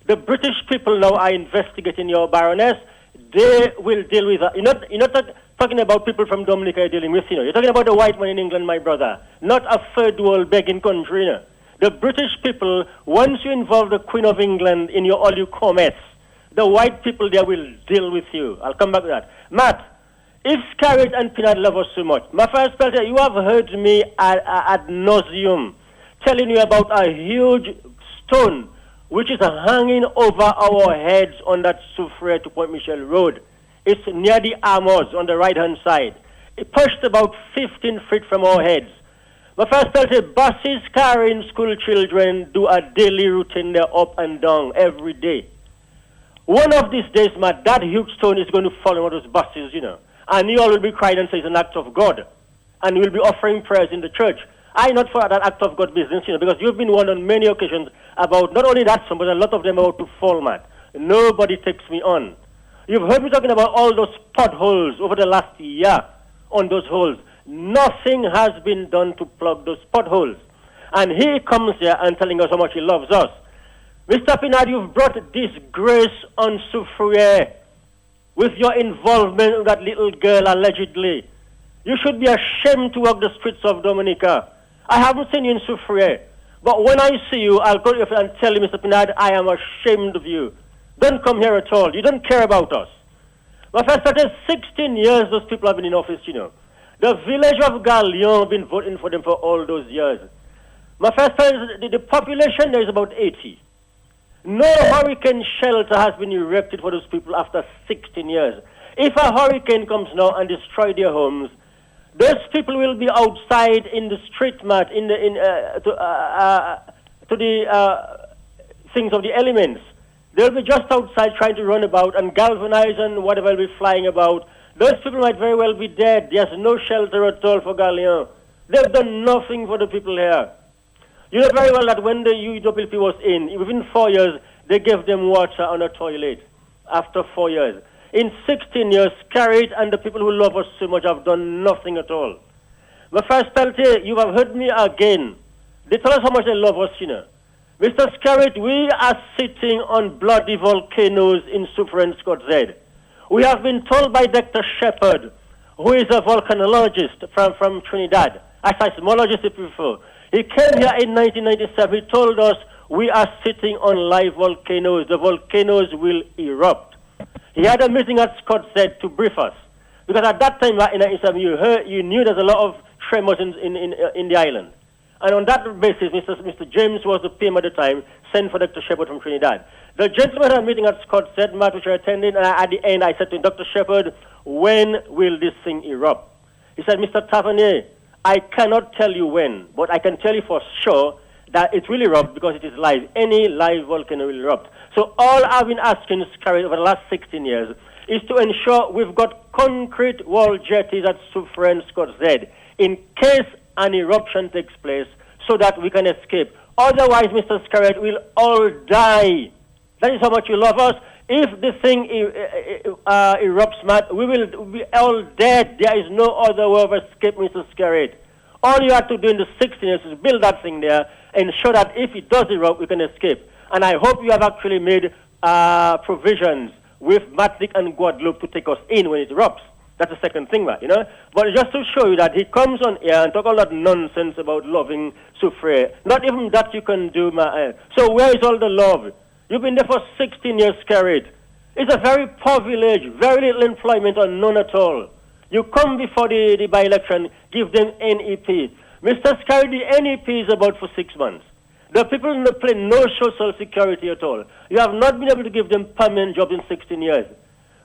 S4: The British people now are investigating your baroness. They will deal with that. You're not talking about people from Dominica you're dealing with, You're talking about the white man in England, my brother. Not a third world begging country, The British people, once you involve the Queen of England in all your commerce, the white people there will deal with you. I'll come back to that. Matt, if Scarrett and Pinard love us so much, my first person, you have heard me ad nauseum telling you about a huge stone which is hanging over our heads on that Soufrière to Point Michel Road. It's near the Armors on the right-hand side. It pushed about 15 feet from our heads. My first person, buses carrying school children do a daily routine there up and down every day. One of these days, that huge stone is going to fall on one of those buses, And you all will be crying and say it's an act of God. And we'll be offering prayers in the church. I'm not for that act of God business, because you've been warned on many occasions about not only that stone, but a lot of them about to fall, Matt. Nobody takes me on. You've heard me talking about all those potholes over the last year on those holes. Nothing has been done to plug those potholes. And he comes here and telling us how much he loves us. Mr. Pinard, you've brought disgrace on Soufrière with your involvement with that little girl, allegedly. You should be ashamed to walk the streets of Dominica. I haven't seen you in Soufrière, but when I see you, I'll go to you and tell you, Mr. Pinard, I am ashamed of you. Don't come here at all. You don't care about us. My first started 16 years those people have been in office, The village of Galion have been voting for them for all those years. My first started, the population there is about 80. No hurricane shelter has been erected for those people after 16 years. If a hurricane comes now and destroys their homes, Those people will be outside in the street, Matt, to the things of the elements. They'll be just outside trying to run about and galvanize and whatever will be flying about. Those people might very well be dead. There's no shelter at all for Galion. They've done nothing for the people here. You know very well that when the UWP was in, within 4 years, they gave them water on a toilet. After 4 years. In 16 years, Scarrett and the people who love us so much have done nothing at all. But first, you have heard me again. They tell us how much they love us, you know. Mr. Scarrett, we are sitting on bloody volcanoes in Suffolk and Scott Z. We have been told by Dr. Shepard, who is a volcanologist from Trinidad, a seismologist if you prefer. He came here in 1997. He told us we are sitting on live volcanoes. The volcanoes will erupt. He had a meeting at Scott Z to brief us. Because at that time, in 1997, you knew there's a lot of tremors in the island. And on that basis, Mr. James was the PM at the time, sent for Dr. Shepard from Trinidad. The gentleman had a meeting at Scott Z, Matt, which I attended, and at the end I said to him, Dr. Shepard, when will this thing erupt? He said, Mr. Tavernier, I cannot tell you when, but I can tell you for sure that it will erupt because it is live. Any live volcano will erupt. So all I've been asking Scarrett over the last 16 years is to ensure we've got concrete wall jetties at Suffolk and Scott Z in case an eruption takes place so that we can escape. Otherwise, Mr. Scarrett, we'll all die. That is how much you love us. If the thing erupts, Matt, we will be all dead. There is no other way of escape, Mr. Scarrett. All you have to do in the 16 years is build that thing there, ensure that if it does erupt, we can escape. And I hope you have actually made provisions with Matlick and Guadeloupe to take us in when it erupts. That's the second thing, Matt, you know. But just to show you that he comes on here and talk all that nonsense about loving Soufriere. Not even that you can do, Matt. So where is all the love? You've been there for 16 years, Scarrett. It's a very poor village, very little employment or none at all. You come before the by-election, give them NEP. Mr. Scarrett, the NEP is about for 6 months. The people in the plane, no social security at all. You have not been able to give them permanent jobs in 16 years.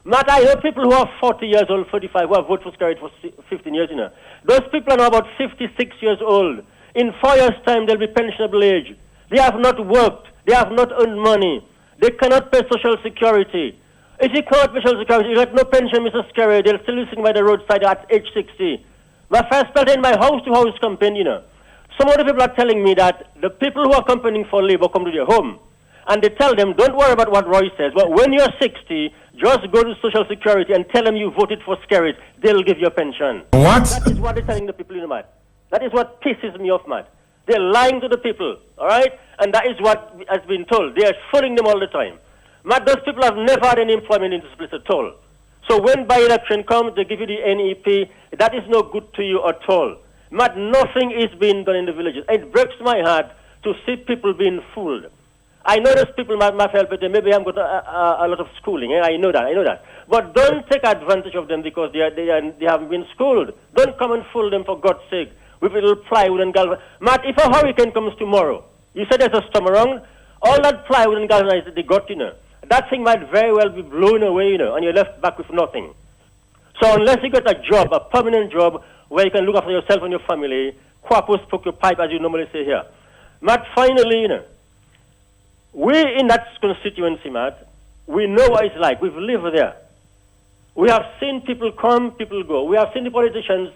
S4: Matt, I hear people who are 40 years old, 45, who have voted for Scarrett for 15 years, you know. Those people are now about 56 years old. In 4 years' time, they'll be pensionable age. They have not worked. They have not earned money. They cannot pay social security. If you cannot pay social security, you get no pension, Mr. Scarrett. They'll still be sitting by the roadside at age 60. My first part in my house-to-house campaign, you know, some of the people are telling me that the people who are campaigning for Labour come to their home, and they tell them, don't worry about what Roy says, but when you're 60, just go to Social Security and tell them you voted for Scarrett. They'll give you a pension.
S2: What?
S4: That is what they're telling the people, you know, Matt. That is what pisses me off, Matt. They're lying to the people, all right? And that is what has been told. They are fooling them all the time. Matt, those people have never had any employment in this place at all. So when by-election comes, they give you the NEP. That is no good to you at all. Matt, nothing is being done in the villages. It breaks my heart to see people being fooled. I know those people might help it. Maybe I've got a lot of schooling. I know that. But don't take advantage of them because they haven't been schooled. Don't come and fool them for God's sake with little plywood and galvanized. Matt, if a hurricane comes tomorrow, you said there's a storm around, all that plywood and galvanized that they got, you know, that thing might very well be blown away, you know, and you're left back with nothing. So unless you get a job, a permanent job, where you can look after yourself and your family, quapus poke your pipe, as you normally say here. Matt, finally, you know, we in that constituency, Matt, we know what it's like. We've lived there. We have seen people come, people go. We have seen the politicians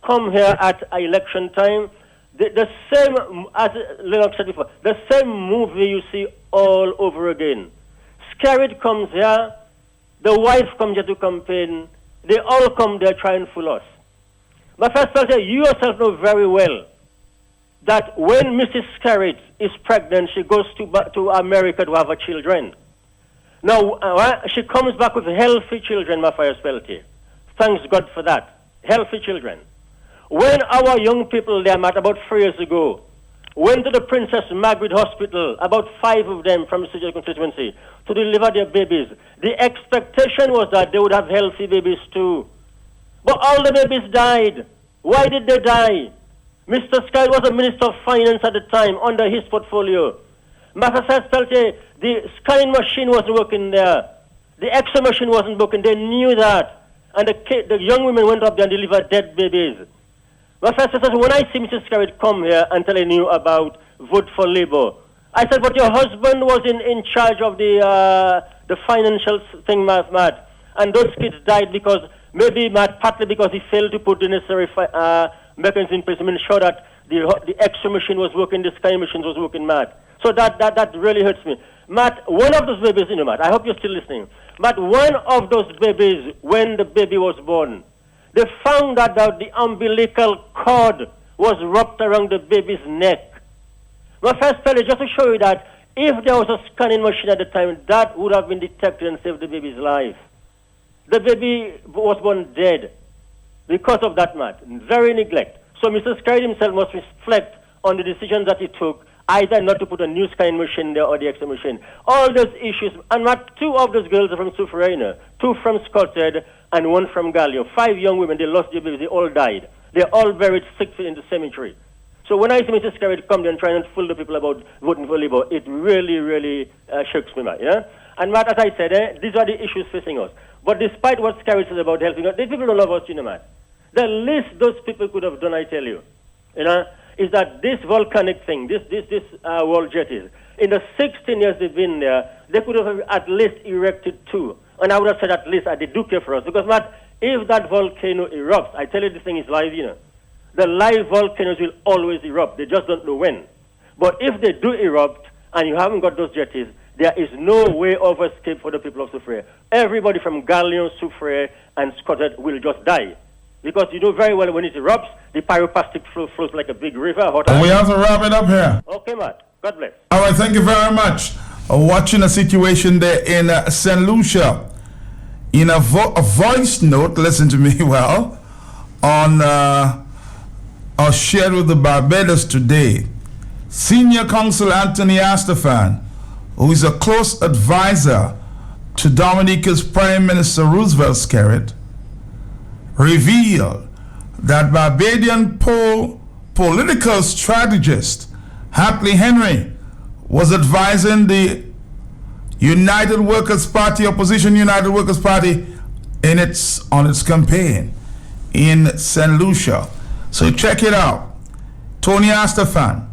S4: come here at election time. The same, as Lennox said before, the same movie you see all over again. Scarrett comes here, the wife comes here to campaign, they all come there trying to fool us. But first of all, you yourself know very well that when Mrs. Scarrett is pregnant, she goes to America to have her children. Now, she comes back with healthy children, my fire Spelty. Thanks God for that. Healthy children. When our young people there, Matt, about 3 years ago, went to the Princess Margaret Hospital, about 5 of them from the City constituency, to deliver their babies, the expectation was that they would have healthy babies too. But all the babies died. Why did they die? Mr. Scarrett was a Minister of Finance at the time, under his portfolio. Master Spelty, the scanning machine wasn't working there. The X-ray machine wasn't working. They knew that. And the young women went up there and delivered dead babies. My first question, when I see Mrs. Scarrett come here and telling you about vote for Labour, I said, but your husband was in charge of the financial thing, Matt. And those kids died because, maybe, Matt, partly because he failed to put the necessary mechanisms in place to ensure that the X-ray machine was working, the scanning machine was working, Matt. So that really hurts me. Matt, one of those babies, Matt, I hope you're still listening. Matt, one of those babies, when the baby was born, they found out that the umbilical cord was wrapped around the baby's neck. My first tell you, just to show you that if there was a scanning machine at the time, that would have been detected and saved the baby's life. The baby was born dead because of that, Matt. Very neglect. So Mr. Scarrett himself must reflect on the decision that he took, either not to put a new scanning machine there or the X-ray machine. All those issues, and Matt, 2 of those girls are from Soufriere, 2 from Scotland and 1 from Gallia. 5 young women, they lost their babies, they all died. They're all buried 6 feet in the cemetery. So when I see Mr. Scarrett come there and try and fool the people about voting for Labour, it really, really shakes me, Matt. Yeah? And Matt, as I said, these are the issues facing us. But despite what Scarrett says about helping us, these people don't love us, Matt. The least those people could have done, I tell you, is that this volcanic thing, this world jetties, in the 16 years they've been there, they could have at least erected 2. And I would have said at least they do care for us. Because, Matt, if that volcano erupts, I tell you this thing is live, The live volcanoes will always erupt. They just don't know when. But if they do erupt and you haven't got those jetties, there is no way of escape for the people of Soufriere. Everybody from Gallion, Soufriere, and Scotland will just die. Because you know very well when it erupts, the pyroclastic flow flows like a big river.
S2: We have to wrap it up here.
S4: Okay, Matt. God bless.
S2: All right, thank you very much. Watching a situation there in St. Lucia. In a voice note, listen to me well, on shared with the Barbados today, Senior Counsel Anthony Astafan, who is a close advisor to Dominica's Prime Minister Roosevelt Scarrett, revealed that Barbadian political strategist Hatley Henry was advising the United Workers' Party, opposition United Workers' Party, on its campaign in St. Lucia. So check it out. Tony Astafan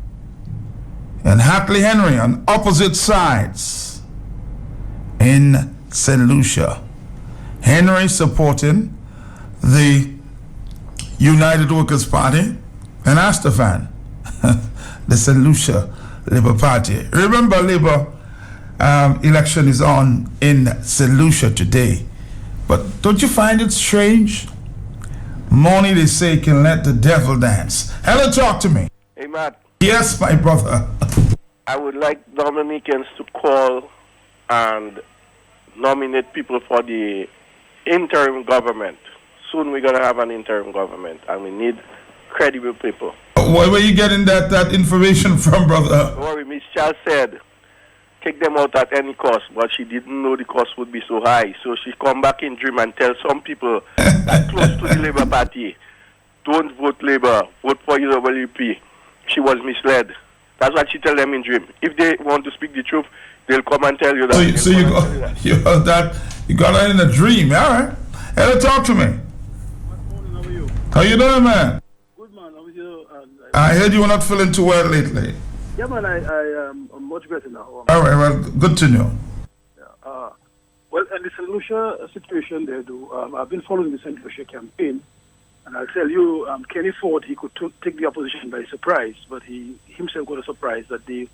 S2: and Hatley Henry on opposite sides in St. Lucia. Henry supporting the United Workers' Party and Astafan, the St. Lucia Labour Party. Remember, Labour election is on in St. Lucia today. But don't you find it strange? Money, they say, can let the devil dance. Hello, talk to me.
S23: Hey, Matt.
S2: Yes, my brother.
S23: I would like Dominicans to call and nominate people for the interim government. Soon we're going to have an interim government, and we need credible people.
S2: Where were you getting that information from, brother?
S23: Don't worry, Miss Charles said, take them out at any cost, but she didn't know the cost would be so high. So she come back in dream and tell some people that close to the Labour Party, don't vote Labour, vote for UWP. She was misled. That's what she tell them in dream. If they want to speak the truth, they'll come and tell you that.
S2: So you got that in a dream, all right? Hello, talk to me. How you doing, man?
S7: Good, man. How are you?
S2: I heard you were not feeling too well lately.
S7: Yeah, man. I'm much better now.
S2: All right, well, good to know.
S7: Yeah, well, in the St. Lucia situation there, I've been following the St. Lucia campaign, and I'll tell you, Kenny Ford, he could take the opposition by surprise, but he himself got a surprise that they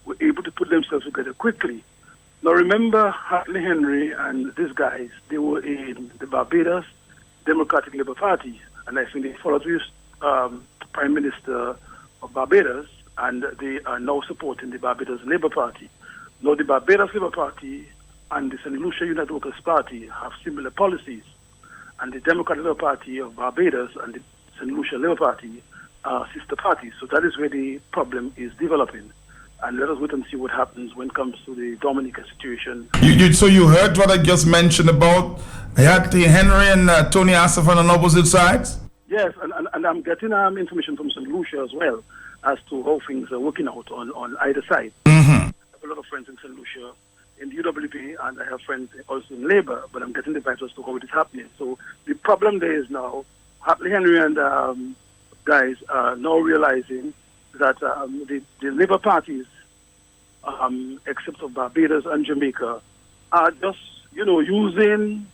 S7: were able to put themselves together quickly. Now, remember, Hatley Henry and these guys, they were in the Barbados Democratic Labour Party, and I think they followed with Prime Minister of Barbados, and they are now supporting the Barbados Labour Party. Now, the Barbados Labour Party and the St. Lucia United Workers' Party have similar policies, and the Democratic Labour Party of Barbados and the St. Lucia Labour Party are sister parties. So that is where the problem is developing. And let us wait and see what happens when it comes to the Dominica situation.
S2: So you heard what I just mentioned about Hatley Henry and Tony Astafan on opposite sides?
S7: Yes, and I'm getting information from St. Lucia as well as to how things are working out on either side.
S2: Mm-hmm.
S7: I have a lot of friends in St. Lucia, in the UWP, and I have friends also in Labour, but I'm getting the vibes as to how it is happening. So the problem there is now, Hatley Henry and guys are now realizing that the Labour parties, except of Barbados and Jamaica, are just, using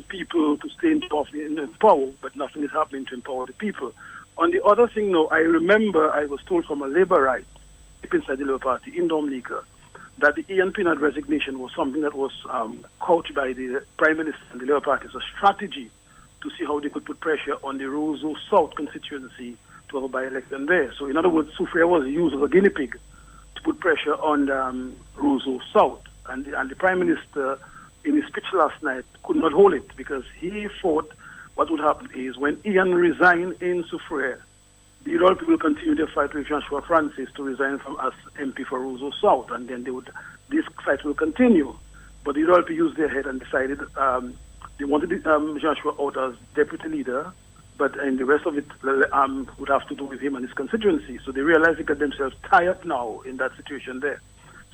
S7: people to stay in power, but nothing is happening to empower the people. On the other thing, I remember I was told from a Labourite inside the Labour Party in Dominica that the Ian Pinard resignation was something that was couched by the Prime Minister and the Labour Party as a strategy to see how they could put pressure on the Roseau South constituency to have a by-election there. So in other words, Soufriere was used as a guinea pig to put pressure on Roseau South. And the Prime Minister, in his speech last night, could not hold it because he thought what would happen is when Ian resigned in Soufriere, the Europe people will continue their fight with Joshua Francis to resign from as MP for Roseau South, and then this fight will continue. But the Europe used their head and decided they wanted Joshua out as deputy leader, but and the rest of it would have to do with him and his constituency. So they realized they got themselves tied up now in that situation there.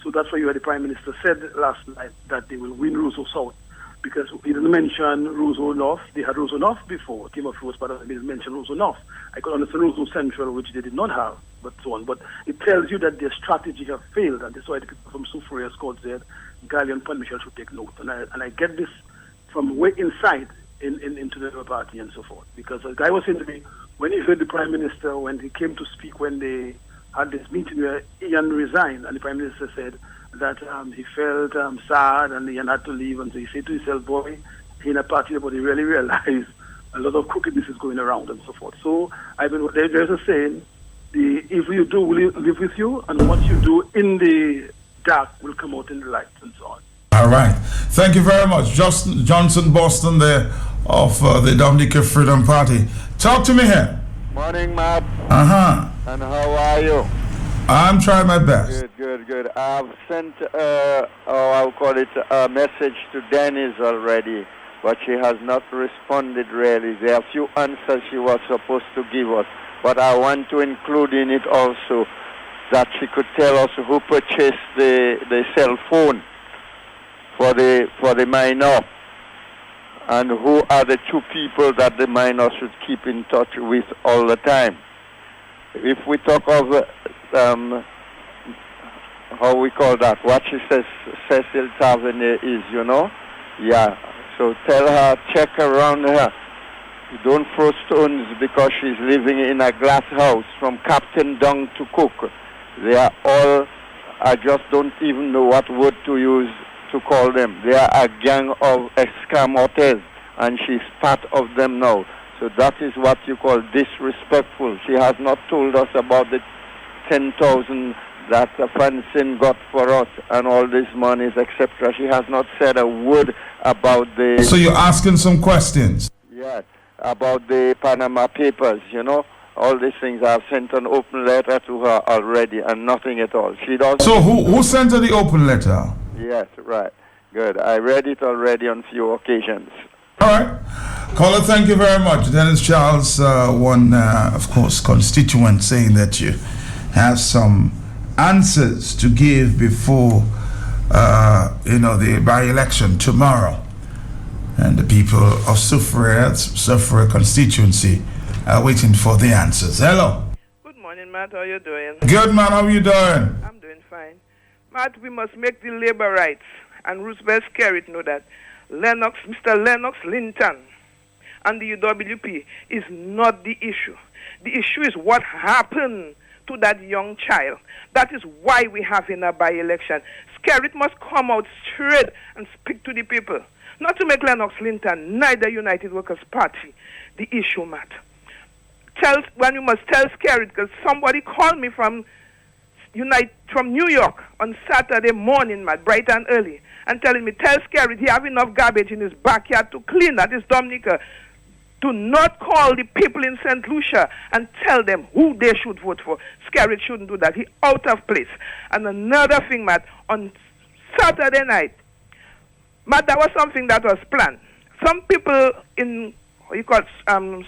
S7: So that's why the Prime Minister said last night that they will win Roseau South, because he didn't mention Roseau North. They had Roseau North before. Timothy was part of it. He didn't mention Roseau North. I could understand Roseau Central, which they did not have, but so on. But it tells you that their strategy have failed, and that's why the people from Soufriere Scott said Gali and Point Michel should take note. And I get this from way inside into the Labour Party and so forth. Because a guy was saying to me, when he heard the Prime Minister, when he came to speak, when they had this meeting where Ian resigned, and the Prime Minister said that he felt sad and Ian had to leave, and so he said to himself, boy, he in a party, but he really realized a lot of crookedness is going around and so forth. So there's a saying, if you do, will live with you, and what you do in the dark will come out in the light, and so on.
S2: All right. Thank you very much. Johnson Boston there of the Dominica Freedom Party. Talk to me here.
S8: Morning, Matt.
S2: Uh-huh.
S8: And how are you?
S2: I'm trying my best.
S8: Good. I've sent, I'll call it a message to Dennis already, but she has not responded really. There are a few answers she was supposed to give us, but I want to include in it also that she could tell us who purchased the cell phone for the minor, and who are the two people that the minor should keep in touch with all the time. If we talk of how we call that, what she says Cecil Tavernier is, yeah. So tell her, check around her. Don't throw stones because she's living in a glass house from captain down to cook. They are all, I just don't even know what word to use to call them. They are a gang of escamotes, and she's part of them now. So that is what you call disrespectful. She has not told us about the 10,000 that Francine got for us and all these monies, etc. She has not said a word about the...
S2: So you're asking some questions?
S8: Yes, about the Panama Papers, all these things. I've sent an open letter to her already and nothing at all. She doesn't...
S2: So who sent her the open letter?
S8: Yes, right. Good. I read it already on few occasions.
S2: All right. Caller, thank you very much. Dennis Charles, one, of course, constituent, saying that you have some answers to give before, the by-election tomorrow. And the people of Soufriere constituency are waiting for the answers. Hello.
S10: Good morning, Matt. How are you doing?
S2: Good, man. How are you doing?
S10: I'm doing fine. Matt, we must make the labor rights, and Roosevelt Skerritt know that Mr. Lennox Linton and the UWP is not the issue. The issue is what happened to that young child. That is why we have in a by-election. Skerritt must come out straight and speak to the people. Not to make Lennox Linton, neither United Workers' Party, the issue, Matt. You must tell Skerritt, because somebody called me from New York on Saturday morning, Matt, bright and early, and telling me, tell Skerritt he have enough garbage in his backyard to clean. That is Dominica. Do not call the people in St. Lucia and tell them who they should vote for. Skerritt shouldn't do that. He out of place. And another thing, Matt, on Saturday night, Matt, that was something that was planned. Some people in,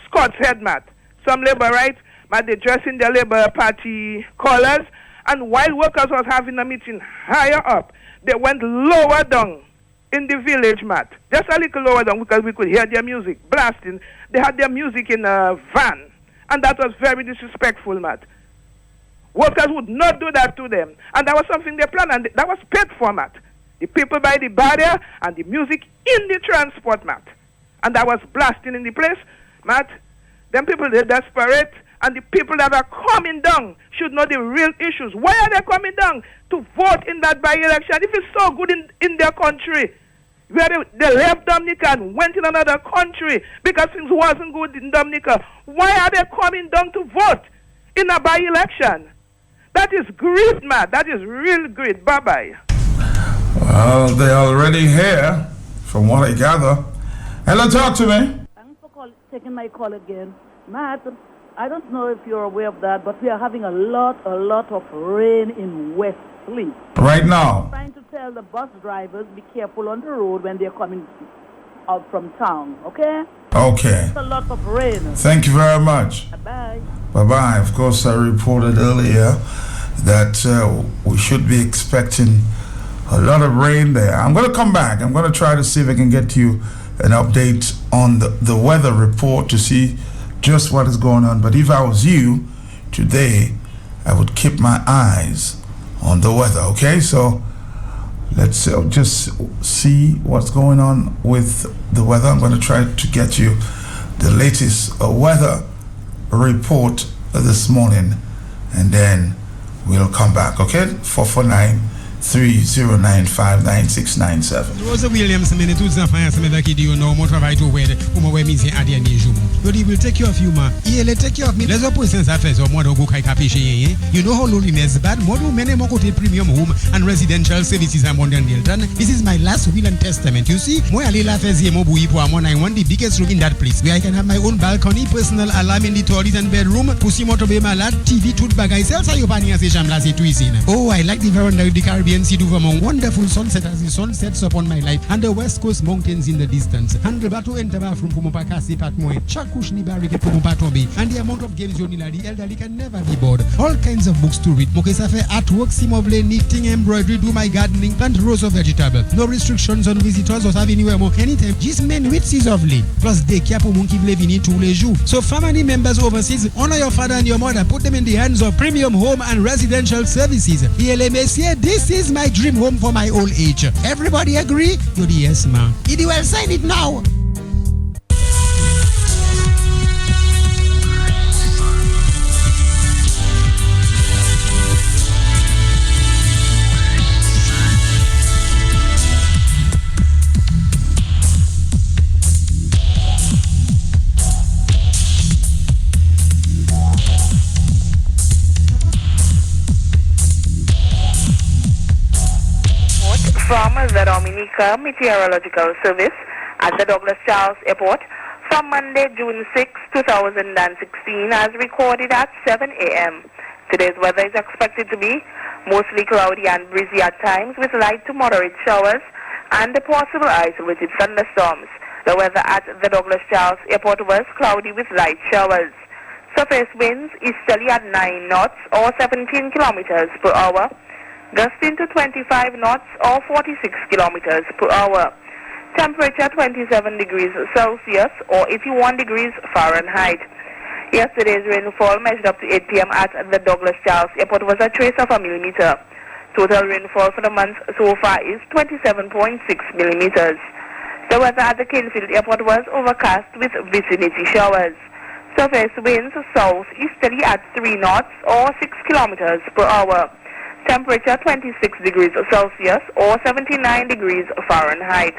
S10: Scott's Head, Matt, some labor rights, Matt, they dress in their Labour Party colors, and while workers was having a meeting higher up, they went lower down in the village, Matt. Just a little lower down because we could hear their music blasting. They had their music in a van, And that was very disrespectful, Matt. Workers would not do that to them. And that was something they planned, and that was paid for, Matt. The people by the barrier and the music in the transport, Matt. And that was blasting in the place, Matt. Them people, they're desperate, and the people that are coming down should know the real issues. Why are they coming down to vote in that by-election if it's so good in their country? Where they left Dominica and went in another country because things wasn't good in Dominica. Why are they coming down to vote in a by-election? That is great, Matt. That is real great. Bye-bye.
S2: Well, they're already here, from what I gather. Hello, talk to me.
S11: Thanks for taking my call again. Matt, I don't know if you're aware of that, but we are having a lot of rain in Wesley.
S2: Right now.
S11: I'm trying to tell the bus drivers, be careful on the road when they're coming out from town, okay?
S2: Okay.
S11: It's a lot of rain.
S2: Thank you very much.
S11: Bye-bye.
S2: Bye-bye. Of course, I reported earlier that we should be expecting a lot of rain there. I'm going to come back. I'm going to try to see if I can get you an update on the weather report to see just what is going on. But if I was you today, I would keep my eyes on the weather. Okay, so let's just see what's going on with the weather. I'm going to try to get you the latest weather report this morning, and then we'll come back. Okay, 449-3095-9697.
S12: Rosa Williams, mene tout ça fait ça avec qui non mon travail tout ouais pour moi mise à dernier jour. You will take care of you ma. Il take care of me. Les oppositions ça fait moi do go kai kapécher. You know how loneliness is bad. Moi do mene mon côté premium home and residential services à Modern Hilton. This is my last will and testament. You see, moi aller la faire mon bouillie pour moi I want the biggest room in that place where I can have my own balcony, personal alarm in the toilet and bedroom. Pour si moi tomber malade, TV tout bagay sel ça yo pas ni ces chambres là c'est tout ici. Oh, I like the veranda of the Caribbean Sea over my wonderful sunset as the sun sets upon my life and the West Coast mountains in the distance. Handle bateau enter bathroom pour mon pas casser pat moi. Chakush ni barricade pour mon pas tomber. And the amount of games you need the elderly can never be bored. All kinds of books to read. Moi ça fait artwork, simobler, knitting, embroidery, do my gardening, plant rows of vegetables. No restrictions on visitors or have anywhere more anytime. Just men with seas of late. Plus daycare pour mon qui veut venir tous les jours. So family members overseas, honor your father and your mother. Put them in the hands of premium home and residential services. This is my dream home for my old age. Everybody agree? You're the yes man. Did you well sign it now?
S13: From the Dominica Meteorological Service at the Douglas Charles Airport from Monday, June 6, 2016, as recorded at 7 a.m. Today's weather is expected to be mostly cloudy and breezy at times with light to moderate showers and possible isolated thunderstorms. The weather at the Douglas Charles Airport was cloudy with light showers. Surface winds easterly at 9 knots or 17 kilometers per hour. Gusting to 25 knots or 46 kilometers per hour. Temperature 27 degrees Celsius or 81 degrees Fahrenheit. Yesterday's rainfall measured up to 8 p.m. at the Douglas Charles Airport was a trace of a millimeter. Total rainfall for the month so far is 27.6 millimeters. The weather at the Kingsfield Airport was overcast with vicinity showers. Surface winds southeasterly at 3 knots or 6 kilometers per hour. Temperature 26 degrees Celsius or 79 degrees Fahrenheit.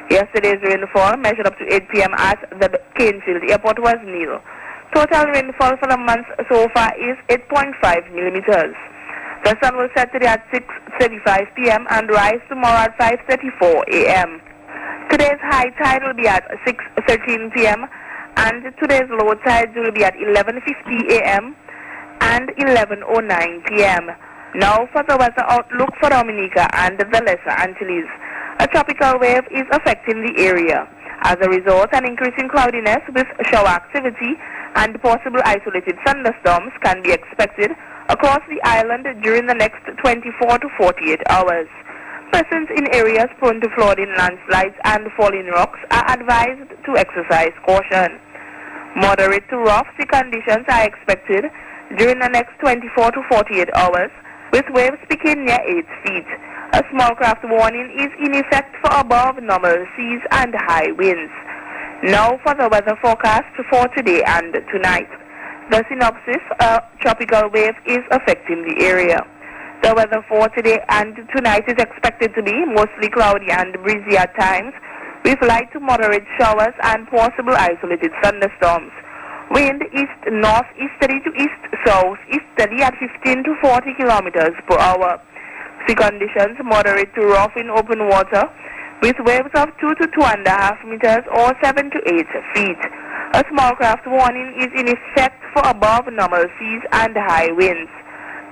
S13: Yesterday's rainfall measured up to 8 p.m. at the Kingsfield Airport was nil. Total rainfall for the month so far is 8.5 millimeters. The sun will set today at 6:35 p.m. and rise tomorrow at 5:34 a.m. Today's high tide will be at 6:13 p.m. and today's low tide will be at 11:50 a.m. and 11:09 p.m. Now for the weather outlook for Dominica and the Lesser Antilles. A tropical wave is affecting the area. As a result, an increase in cloudiness with shower activity and possible isolated thunderstorms can be expected across the island during the next 24 to 48 hours. Persons in areas prone to flooding, landslides and falling rocks are advised to exercise caution. Moderate to rough sea conditions are expected during the next 24 to 48 hours, with waves peaking near 8 feet. A small craft warning is in effect for above normal seas and high winds. Now for the weather forecast for today and tonight. The synopsis, a tropical wave is affecting the area. The weather for today and tonight is expected to be mostly cloudy and breezy at times, with light to moderate showers and possible isolated thunderstorms. Wind east-northeasterly to east-southeasterly at 15 to 40 kilometers per hour. Sea conditions moderate to rough in open water, with waves of 2 to 2.5 meters or 7 to 8 feet. A small craft warning is in effect for above normal seas and high winds.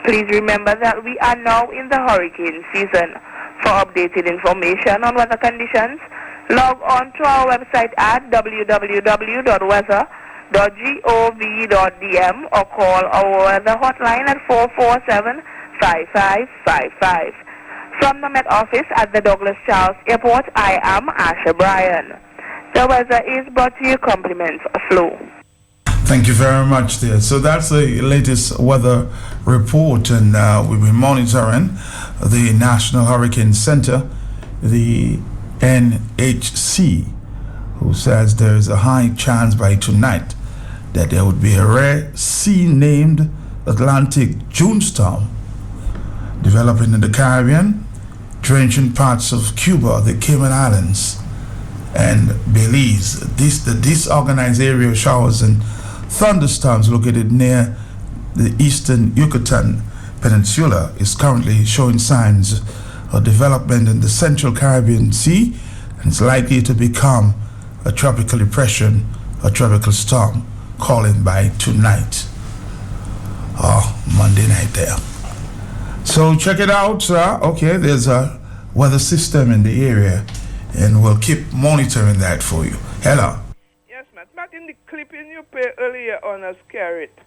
S13: Please remember that we are now in the hurricane season. For updated information on weather conditions, log on to our website at www.weather.gov.dm or call our weather hotline at 447-5555. From the Met Office at the Douglas Charles Airport, I am Asha Bryan. The weather is brought to you compliments of Flo.
S2: Thank you very much there. So that's the latest weather report, and we've been monitoring the National Hurricane Center, the NHC, who says there is a high chance by tonight that there would be a rare sea-named Atlantic June storm developing in the Caribbean, drenching parts of Cuba, the Cayman Islands, and Belize. The disorganized area of showers and thunderstorms located near the eastern Yucatan Peninsula is currently showing signs of development in the Central Caribbean Sea, and it's likely to become a tropical depression, a tropical storm, calling by tonight or Monday night there. So check it out. Okay, there's a weather system in the area, and we'll keep monitoring that for you. Hello.
S10: Yes, Matt. Matt, in the clipping you play earlier on as Carrot,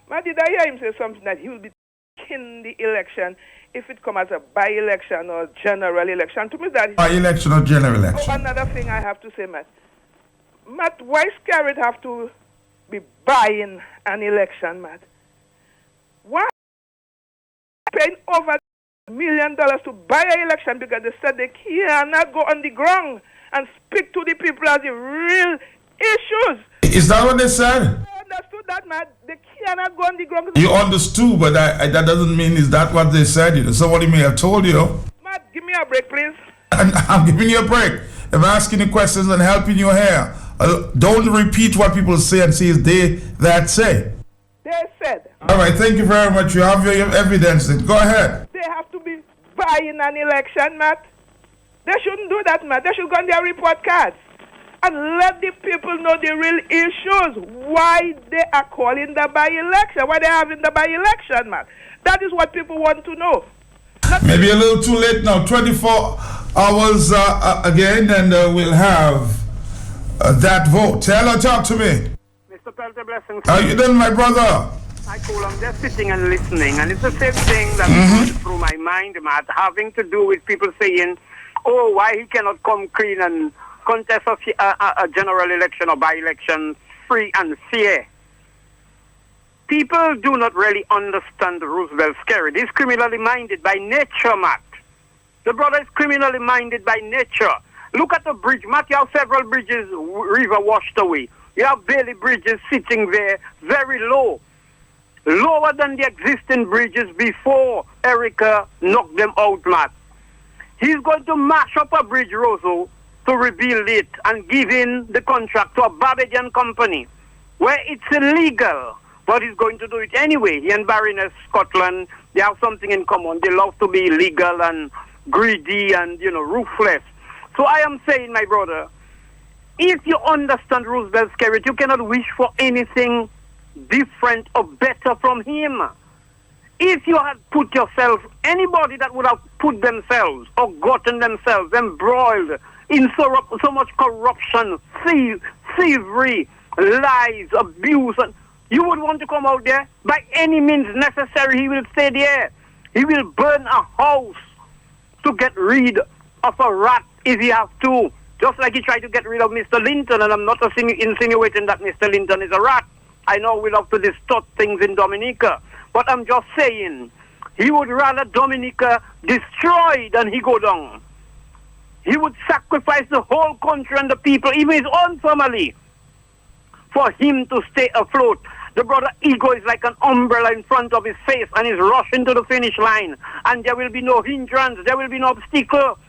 S10: Matt, did I hear him say something that he will be taking the election if it comes as a by-election or general election? To me, that
S2: by-election or general election.
S10: Oh, another thing I have to say, Matt. Matt, why Carrot have to be buying an election, Matt? Why paying over $1 million to buy an election because they said they cannot go on the ground and speak to the people as the real issues?
S2: Is that what they said?
S10: I understood that, man. They cannot go on the ground.
S2: You understood, but that doesn't mean is that what they said. You know, somebody may have told you.
S10: Matt, give me a break, please.
S2: I'm giving you a break. If I'm asking you questions and helping you here, don't repeat what people say and say is they that say.
S10: They said.
S2: All right, thank you very much. You have your evidence. Go ahead.
S10: They have to be buying an election, Matt. They shouldn't do that, Matt. They should go on their report cards and let the people know the real issues, why they are calling the by-election, why they are having the by-election, Matt. That is what people want to know.
S2: Maybe a little too late now. 24 hours again, and we'll have that vote. Hello, talk to me.
S14: Mr. Pelter, blessings.
S2: How you doing, my brother?
S14: I call, I'm just sitting and listening, and it's the same thing that goes through my mind, Matt, having to do with people saying, oh, why he cannot come clean and contest a general election or by-election free and fair. People do not really understand Roosevelt's Carrot. He's criminally minded by nature, Matt. The brother is criminally minded by nature. Look at the bridge, Matt. You have several bridges, river washed away. You have Bailey bridges sitting there, very low. Lower than the existing bridges before Erica knocked them out, Matt. He's going to mash up a bridge, Rosso, to rebuild it and give in the contract to a Barbadian company where it's illegal. But he's going to do it anyway. He and Baroness Scotland, they have something in common. They love to be illegal and greedy and, ruthless. So I am saying, my brother, if you understand Roosevelt's Carrot, you cannot wish for anything different or better from him. If you had put yourself, anybody that would have put themselves or gotten themselves embroiled in so much corruption, thievery, lies, abuse, you would want to come out there. By any means necessary, he will stay there. He will burn a house to get rid of a rat if he has to Just like he tried to get rid of Mr. Linton, and I'm not insinuating that Mr. Linton is a rat. I know we love to distort things in Dominica, but I'm just saying, he would rather Dominica destroy than he go down. He would sacrifice the whole country and the people, even his own family, for him to stay afloat. The brother ego is like an umbrella in front of his face, and he's rushing to the finish line. And there will be no hindrance, there will be no obstacle.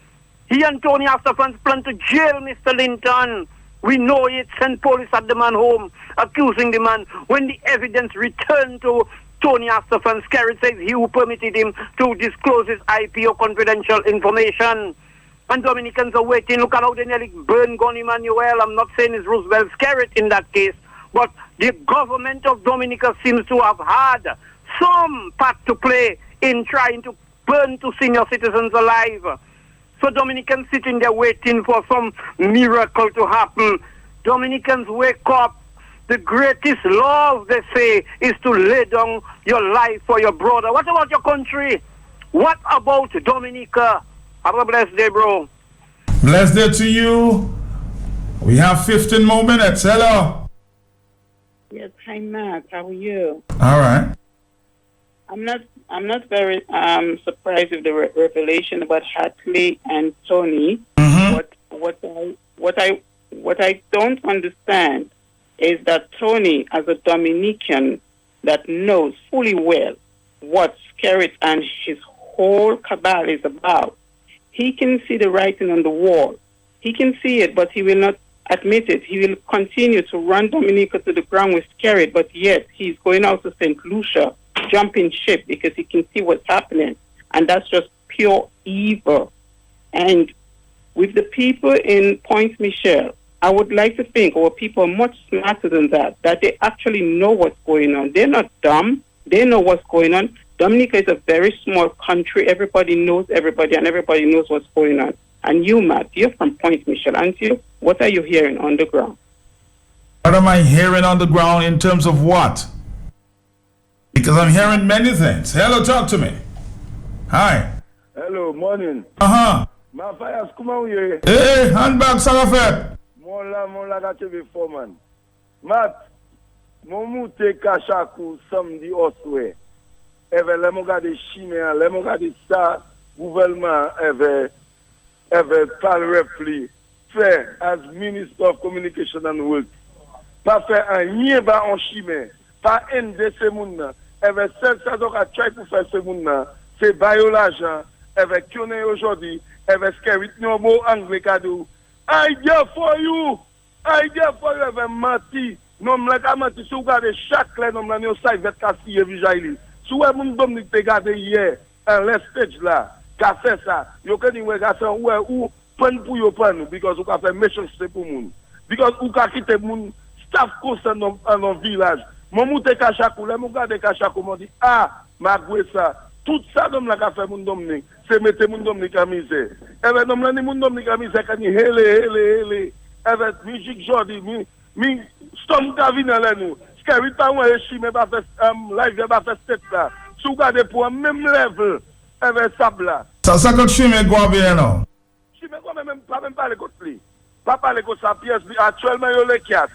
S14: He and Tony Astafans plan to jail Mr. Linton. We know it. Send police at the man home, accusing the man. When the evidence returned to Tony Astafans, Skerrit says he who permitted him to disclose his IP or confidential information. And Dominicans are waiting. Look at how they nearly burned Gon Emmanuel. I'm not saying it's Roosevelt Skerrit in that case, but the government of Dominica seems to have had some part to play in trying to burn two senior citizens alive. So Dominicans sitting there waiting for some miracle to happen. Dominicans, wake up. The greatest love, they say, is to lay down your life for your brother. What about your country? What about Dominica? Have a blessed day, bro.
S2: Blessed day to you. We have 15 more minutes. Hello.
S15: Yes, hi Matt. How are you?
S2: All right.
S15: I'm not very surprised with the revelation about Hartley and Tony.
S2: Mm-hmm.
S15: What I don't understand is that Tony, as a Dominican that knows fully well what Skerrit and his whole cabal is about, he can see the writing on the wall. He can see it, but he will not admit it. He will continue to run Dominica to the ground with Skerrit, but yet he's going out to St. Lucia, jumping ship, because he can see what's happening. And that's just pure evil. And with the people in Point Michel, I would like to think our people are much smarter than that they actually know what's going on. They're not dumb. They know what's going on. Dominica is a very small country. Everybody knows everybody, and everybody knows what's going on. And you, Matt, you're from Point Michel, aren't you? What are you hearing on the ground?
S2: What am I hearing on the ground in terms of what? Because I'm hearing many things. Hello, talk to me. Hi.
S16: Hello, morning.
S2: Uh-huh.
S16: Ma fire skuma uye.
S2: Hey, handbag Sarafet.
S16: Mon la gache before man. Matt, mon mute kashaku samedi oswe. Eve le mo gade chime, le mo gade sa gouvernement eve par repli fait as Minister of Communication and Works. Pas fait un rien ba en chime, pas un de ces moun. Eve seul ça donc a try pour faire ce moun là. C'est bayo l'argent, eve kionne aujourd'hui, eve Skerrit no mot anglais cadeau. Idea for you, eve mati. Non me la mati sou gade chaque là non me la site vet kasiye vijaili. Sou e moun Dominique te gade hier, en le stage là, ka fait ça. Yo ke ni we ka fait ou pen pou yo pen because ou ka fait méchanceté pour moun. Because ou ka kite moun staff concern dans village. Mon moun te kachakou, le moun gade kachakou moun di, ma gwe ça. Tout ça dom la ka fait moun Dominique, c'est mette moun Dominique à misère. Eve nom la ni moun Dominique à misère ka ni hele. Eve musique jodi, mi storm ka vin la nou. Skerrit pa wè chime ba fè live ba fè stet la. Sou gade pou an même level eve sabla.
S2: Ça quand chime gwa bien non.
S16: Chime gwa même pas le côté pli. Pas parler ko sa pièce actuellement yo le 4.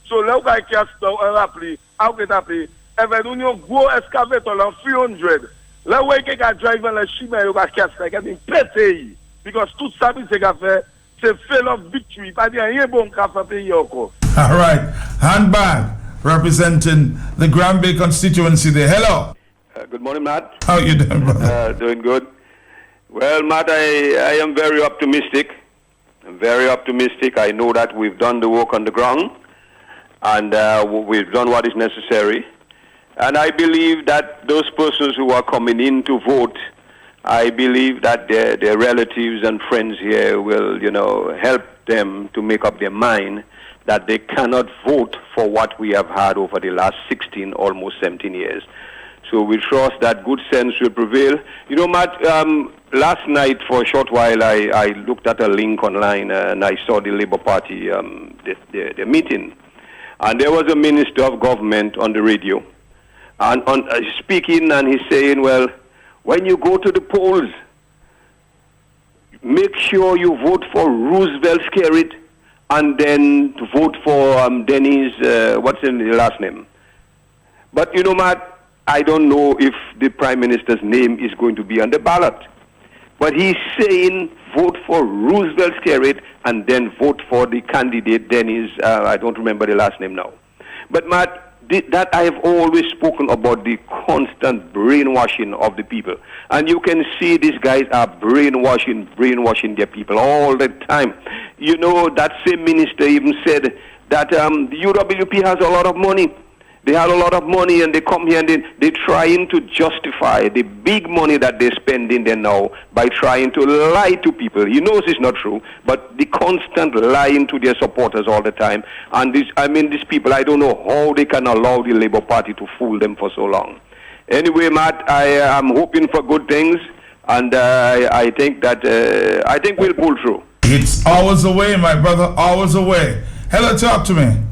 S16: So là ou ka 4 un rappli, a ou ke tapé. Eve nou yon gros excavator lan 300. Là ou ke ka drive la chime yo ka 4 ka di pété. Because tout ça bi se ka fait, c'est fail of victory. Pas di rien bon ka fait pays encore.
S2: All right. Handbag representing the Granby constituency there. Hello.
S17: Good morning, Matt.
S2: How you doing, brother?
S17: Doing good. Well, Matt, I am very optimistic. I'm very optimistic. I know that we've done the work on the ground, and we've done what is necessary. And I believe that those persons who are coming in to vote, I believe that their relatives and friends here will, help them to make up their mind that they cannot vote for what we have had over the last 16, almost 17 years. So we trust that good sense will prevail. Matt, last night for a short while I looked at a link online and I saw the Labour Party, the meeting. And there was a Minister of Government on the radio and speaking, and he's saying, well, when you go to the polls, make sure you vote for Roosevelt Skerrit and then to vote for Denny's, what's in the last name? But you know, Matt, I don't know if the Prime Minister's name is going to be on the ballot. But he's saying vote for Roosevelt Skerrit and then vote for the candidate Denny's, I don't remember the last name now. But Matt, that I have always spoken about the constant brainwashing of the people. And you can see these guys are brainwashing their people all the time. You know, that same minister even said that the UWP has a lot of money. They have a lot of money and they come here and they're trying to justify the big money that they're spending there now by trying to lie to people. He knows it's not true, but the constant lying to their supporters all the time. And these people, I don't know how they can allow the Labour Party to fool them for so long. Anyway, Matt, I am hoping for good things, and I think we'll pull through.
S2: It's hours away, my brother, hours away. Hello, talk to me.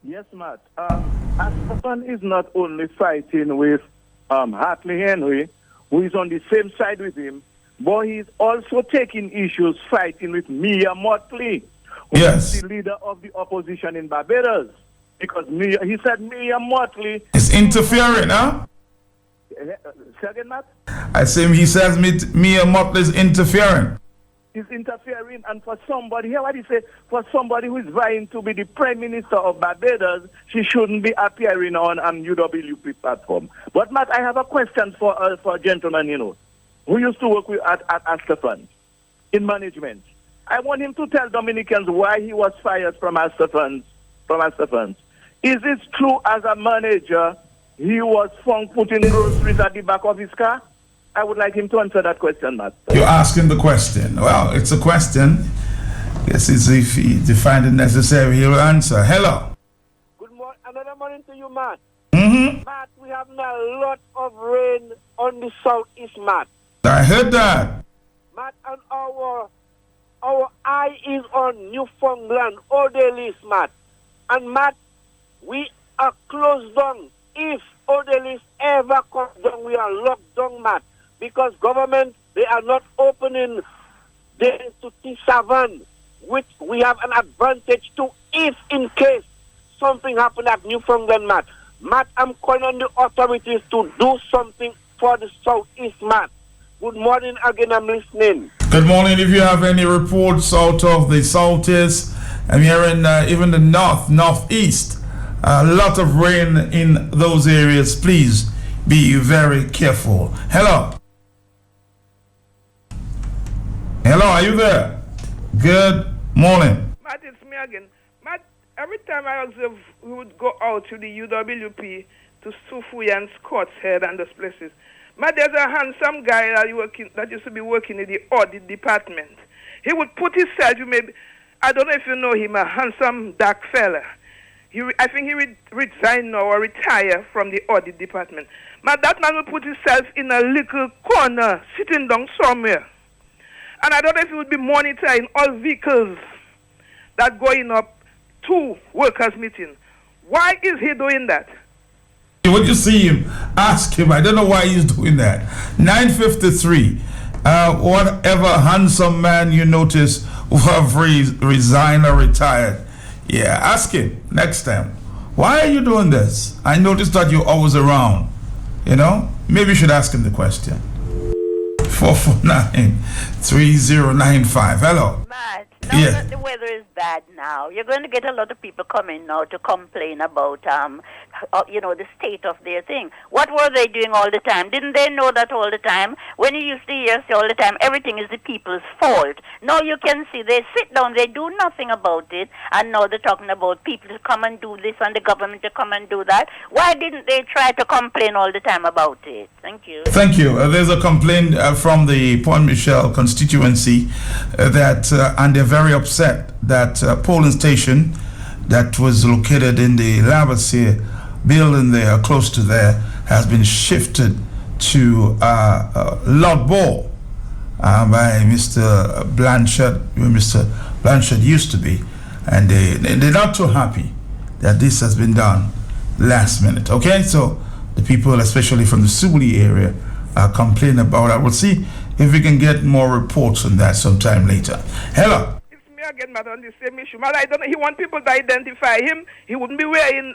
S5: Yes, Matt. Astafan is not only fighting with Hartley Henry, who is on the same side with him, but he's also taking issues fighting with Mia Mottley, who is the leader of the opposition in Barbados. Because he said Mia Mottley
S2: is interfering, huh?
S5: Second, Matt?
S2: I say he says Mia Mottley is interfering.
S5: Is interfering, and for somebody, hear what he said, for somebody who is vying to be the Prime Minister of Barbados, she shouldn't be appearing on UWP platform. But Matt, I have a question for a gentleman, you know, who used to work with at Astafan in management. I want him to tell Dominicans why he was fired from Astafan. Is it true as a manager he was found putting groceries at the back of his car? I would like him to answer that question, Matt.
S2: You're asking the question. Well, it's a question. Yes, if he defined it necessary, he'll answer. Hello.
S1: Good morning. Another morning to you, Matt.
S2: Mm-hmm.
S1: Matt, we have now a lot of rain on the southeast, Matt.
S2: I heard that.
S1: Matt, and our eye is on Newfoundland, Odalis, Matt. And Matt, we are closed down. If Odalis ever comes down, we are locked down, Matt. Because government, they are not opening the to T7, which we have an advantage to if in case something happen at Newfoundland, Matt. Matt, I'm calling on the authorities to do something for the southeast, Matt. Good morning again, I'm listening.
S2: Good morning. If you have any reports out of the southeast, I'm hearing even the northeast, a lot of rain in those areas. Please be very careful. Hello. Hello, are you there? Good morning.
S10: Matt, it's me again. Matt, every time I observe, we would go out to the UWP, to Sufuy and Scott's Head and those places. Matt, there's a handsome guy that used to be working in the audit department. He would put himself, I don't know if you know him, a handsome dark fella. I think he resigned now or retired from the audit department. Matt, that man would put himself in a little corner, sitting down somewhere. And I don't know if he would be monitoring all vehicles that going up to workers' meeting. Why is he doing that?
S2: When you see him, ask him. I don't know why he's doing that. 9:53. Whatever handsome man you notice who have resigned or retired, yeah, ask him next time. Why are you doing this? I noticed that you're always around. You know, maybe you should ask him the question. 449-3095. Hello.
S20: Matt, now that the weather is bad now, you're going to get a lot of people coming now to complain about, the state of their thing. What were they doing all the time? Didn't they know that all the time? When you used to hear all the time, everything is the people's fault. Now you can see they sit down, they do nothing about it, and now they're talking about people to come and do this and the government to come and do that. Why didn't they try to complain all the time about it? Thank you.
S2: Thank you. There's a complaint from the Point Michel constituency and they're very upset that polling station that was located in the Lavassier building there, close to there, has been shifted to Lord Ball by Mr. Blanchard, where Mr. Blanchard used to be. And they're not too happy that this has been done last minute. Okay, so the people, especially from the Subuli area, are complaining about that. We'll see if we can get more reports on that sometime later. Hello.
S10: Me again, Matt, on the same issue. Matt, I don't know. He want people to identify him. He'll be wearing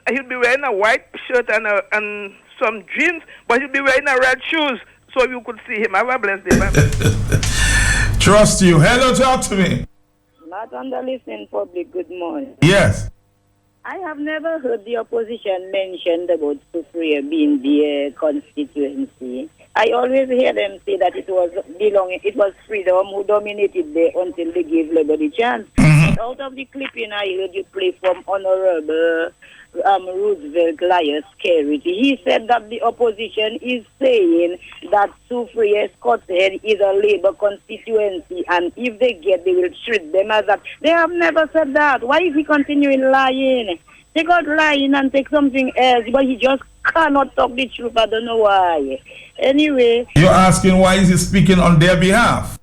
S10: a white shirt and some jeans, but he'll be wearing a red shoes, so you could see him. Have a blessed day, man.
S2: Trust you. Hello, talk to me.
S9: Matt on the listening public, good morning.
S2: Yes.
S9: I have never heard the opposition mentioned about Sufria being the constituency. I always hear them say that it was Freedom who dominated there until they gave Labour the chance. But out of the clipping I heard you play from Honorable Roosevelt Lias Kerry, he said that the opposition is saying that Sufria Scott's Head is a Labour constituency, and if they will treat them as that. They have never said that. Why is he continuing lying? They got lying and take something else, but he just cannot talk the truth. I don't know why. Anyway.
S2: You're asking why is he speaking on their behalf?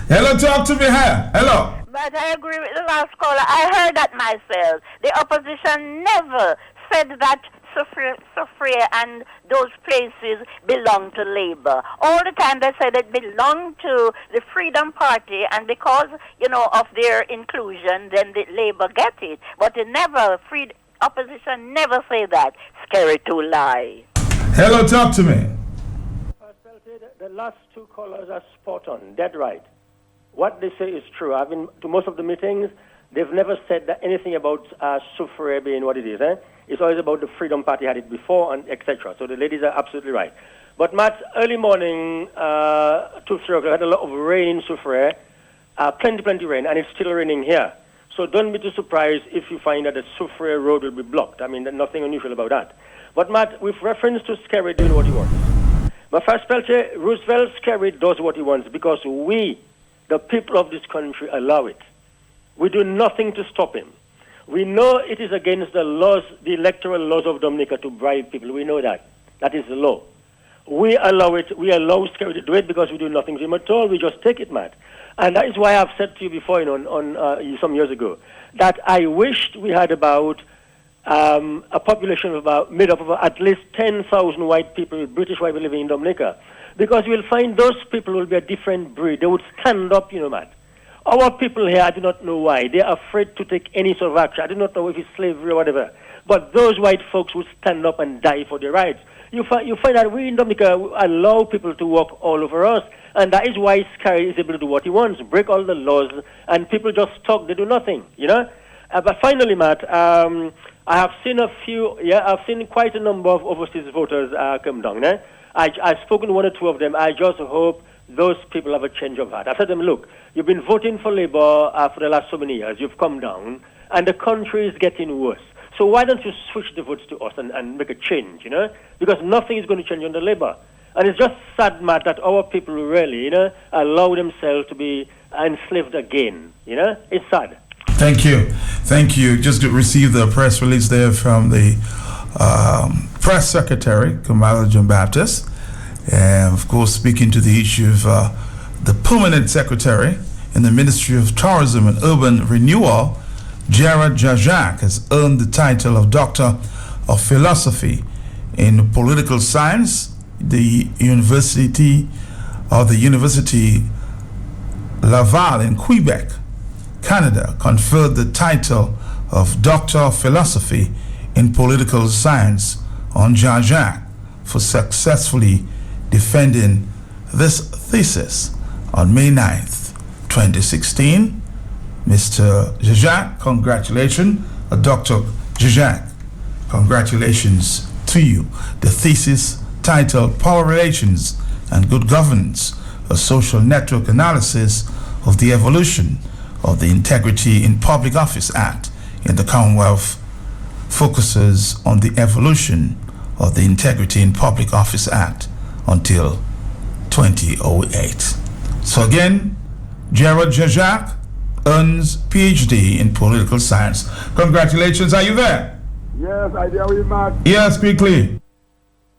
S2: Hello, talk to me here. Hello.
S20: But I agree with the last caller. I heard that myself. The opposition never said that Sufria and those places belong to Labour. All the time they said it belonged to the Freedom Party, and because, of their inclusion, then the Labour get it. But it never, opposition never say that. Scary to lie.
S2: Hello, talk to me.
S4: The last two callers are spot on, dead right. What they say is true. I've been to most of the meetings. They've never said that anything about Sufria being what it is. It's always about the Freedom Party had it before, and etc. So the ladies are absolutely right. But Matt, early morning, 2, 3 o'clock, had a lot of rain in Sufria, plenty rain, and it's still raining here. So don't be too surprised if you find that the Sufria road will be blocked. I mean, there's nothing unusual about that. But Matt, with reference to Skerry doing what he wants, my first Pelche, Roosevelt Skerry does what he wants because we, the people of this country, allow it. We do nothing to stop him. We know it is against the laws, the electoral laws of Dominica to bribe people. We know that. That is the law. We allow it. We allow Skerry to do it because we do nothing to him at all. We just take it, Matt. And that is why I've said to you before, some years ago, that I wished we had about a population made up of at least 10,000 white people, British white people living in Dominica. Because you'll find those people will be a different breed. They would stand up, Matt. Our people here, I do not know why. They are afraid to take any sort of action. I do not know if it's slavery or whatever. But those white folks would stand up and die for their rights. You find that we in Dominica allow people to walk all over us. And that is why Skerry is able to do what he wants, break all the laws, and people just talk, they do nothing, But finally, Matt, I have seen I've seen quite a number of overseas voters come down. I've spoken to 1 or 2 of them. I just hope those people have a change of heart. I said to them, look, you've been voting for Labour for the last so many years. You've come down, and the country is getting worse. So why don't you switch the votes to us and make a change, Because nothing is going to change under Labour. And it's just sad, Matt, that our people really, allow themselves to be enslaved again, It's sad.
S2: Thank you. Just received the press release there from the press secretary, Kamala John Baptist. And of course, speaking to the issue of the permanent secretary in the Ministry of Tourism and Urban Renewal, Jared Jajak, has earned the title of Doctor of Philosophy in Political Science. The University Laval in Quebec, Canada, conferred the title of Doctor of Philosophy in Political Science on Jajak for successfully defending this thesis on May 9th, 2016. Mr. Jajak, congratulations. Dr. Jajak, congratulations to you. The thesis titled Power Relations and Good Governance, a Social Network Analysis of the Evolution of the Integrity in Public Office Act in the Commonwealth, focuses on the evolution of the Integrity in Public Office Act until 2008. So again, Jared Jajak earns PhD in Political Science. Congratulations. Are you there?
S16: Yes, I hear you, man.
S2: Yes, quickly.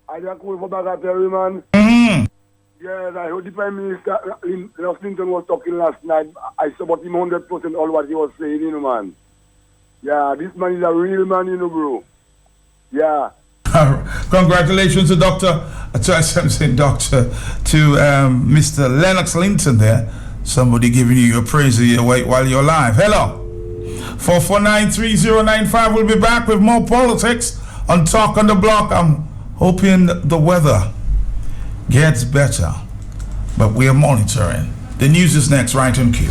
S16: I just call for bagatelle, man.
S2: Mm-hmm.
S16: Yes, I heard the Prime Minister Clinton was talking last night. I support him 100% all what he was saying, man. Yeah, this man is a real man, bro. Yeah.
S2: Congratulations to Dr. Mr. Lennox Linton there. Somebody giving you your praise here while you're live. Hello. 4493095. We'll be back with more politics on Talk on the Block. I'm hoping the weather gets better, but we are monitoring. The news is next, right on cue.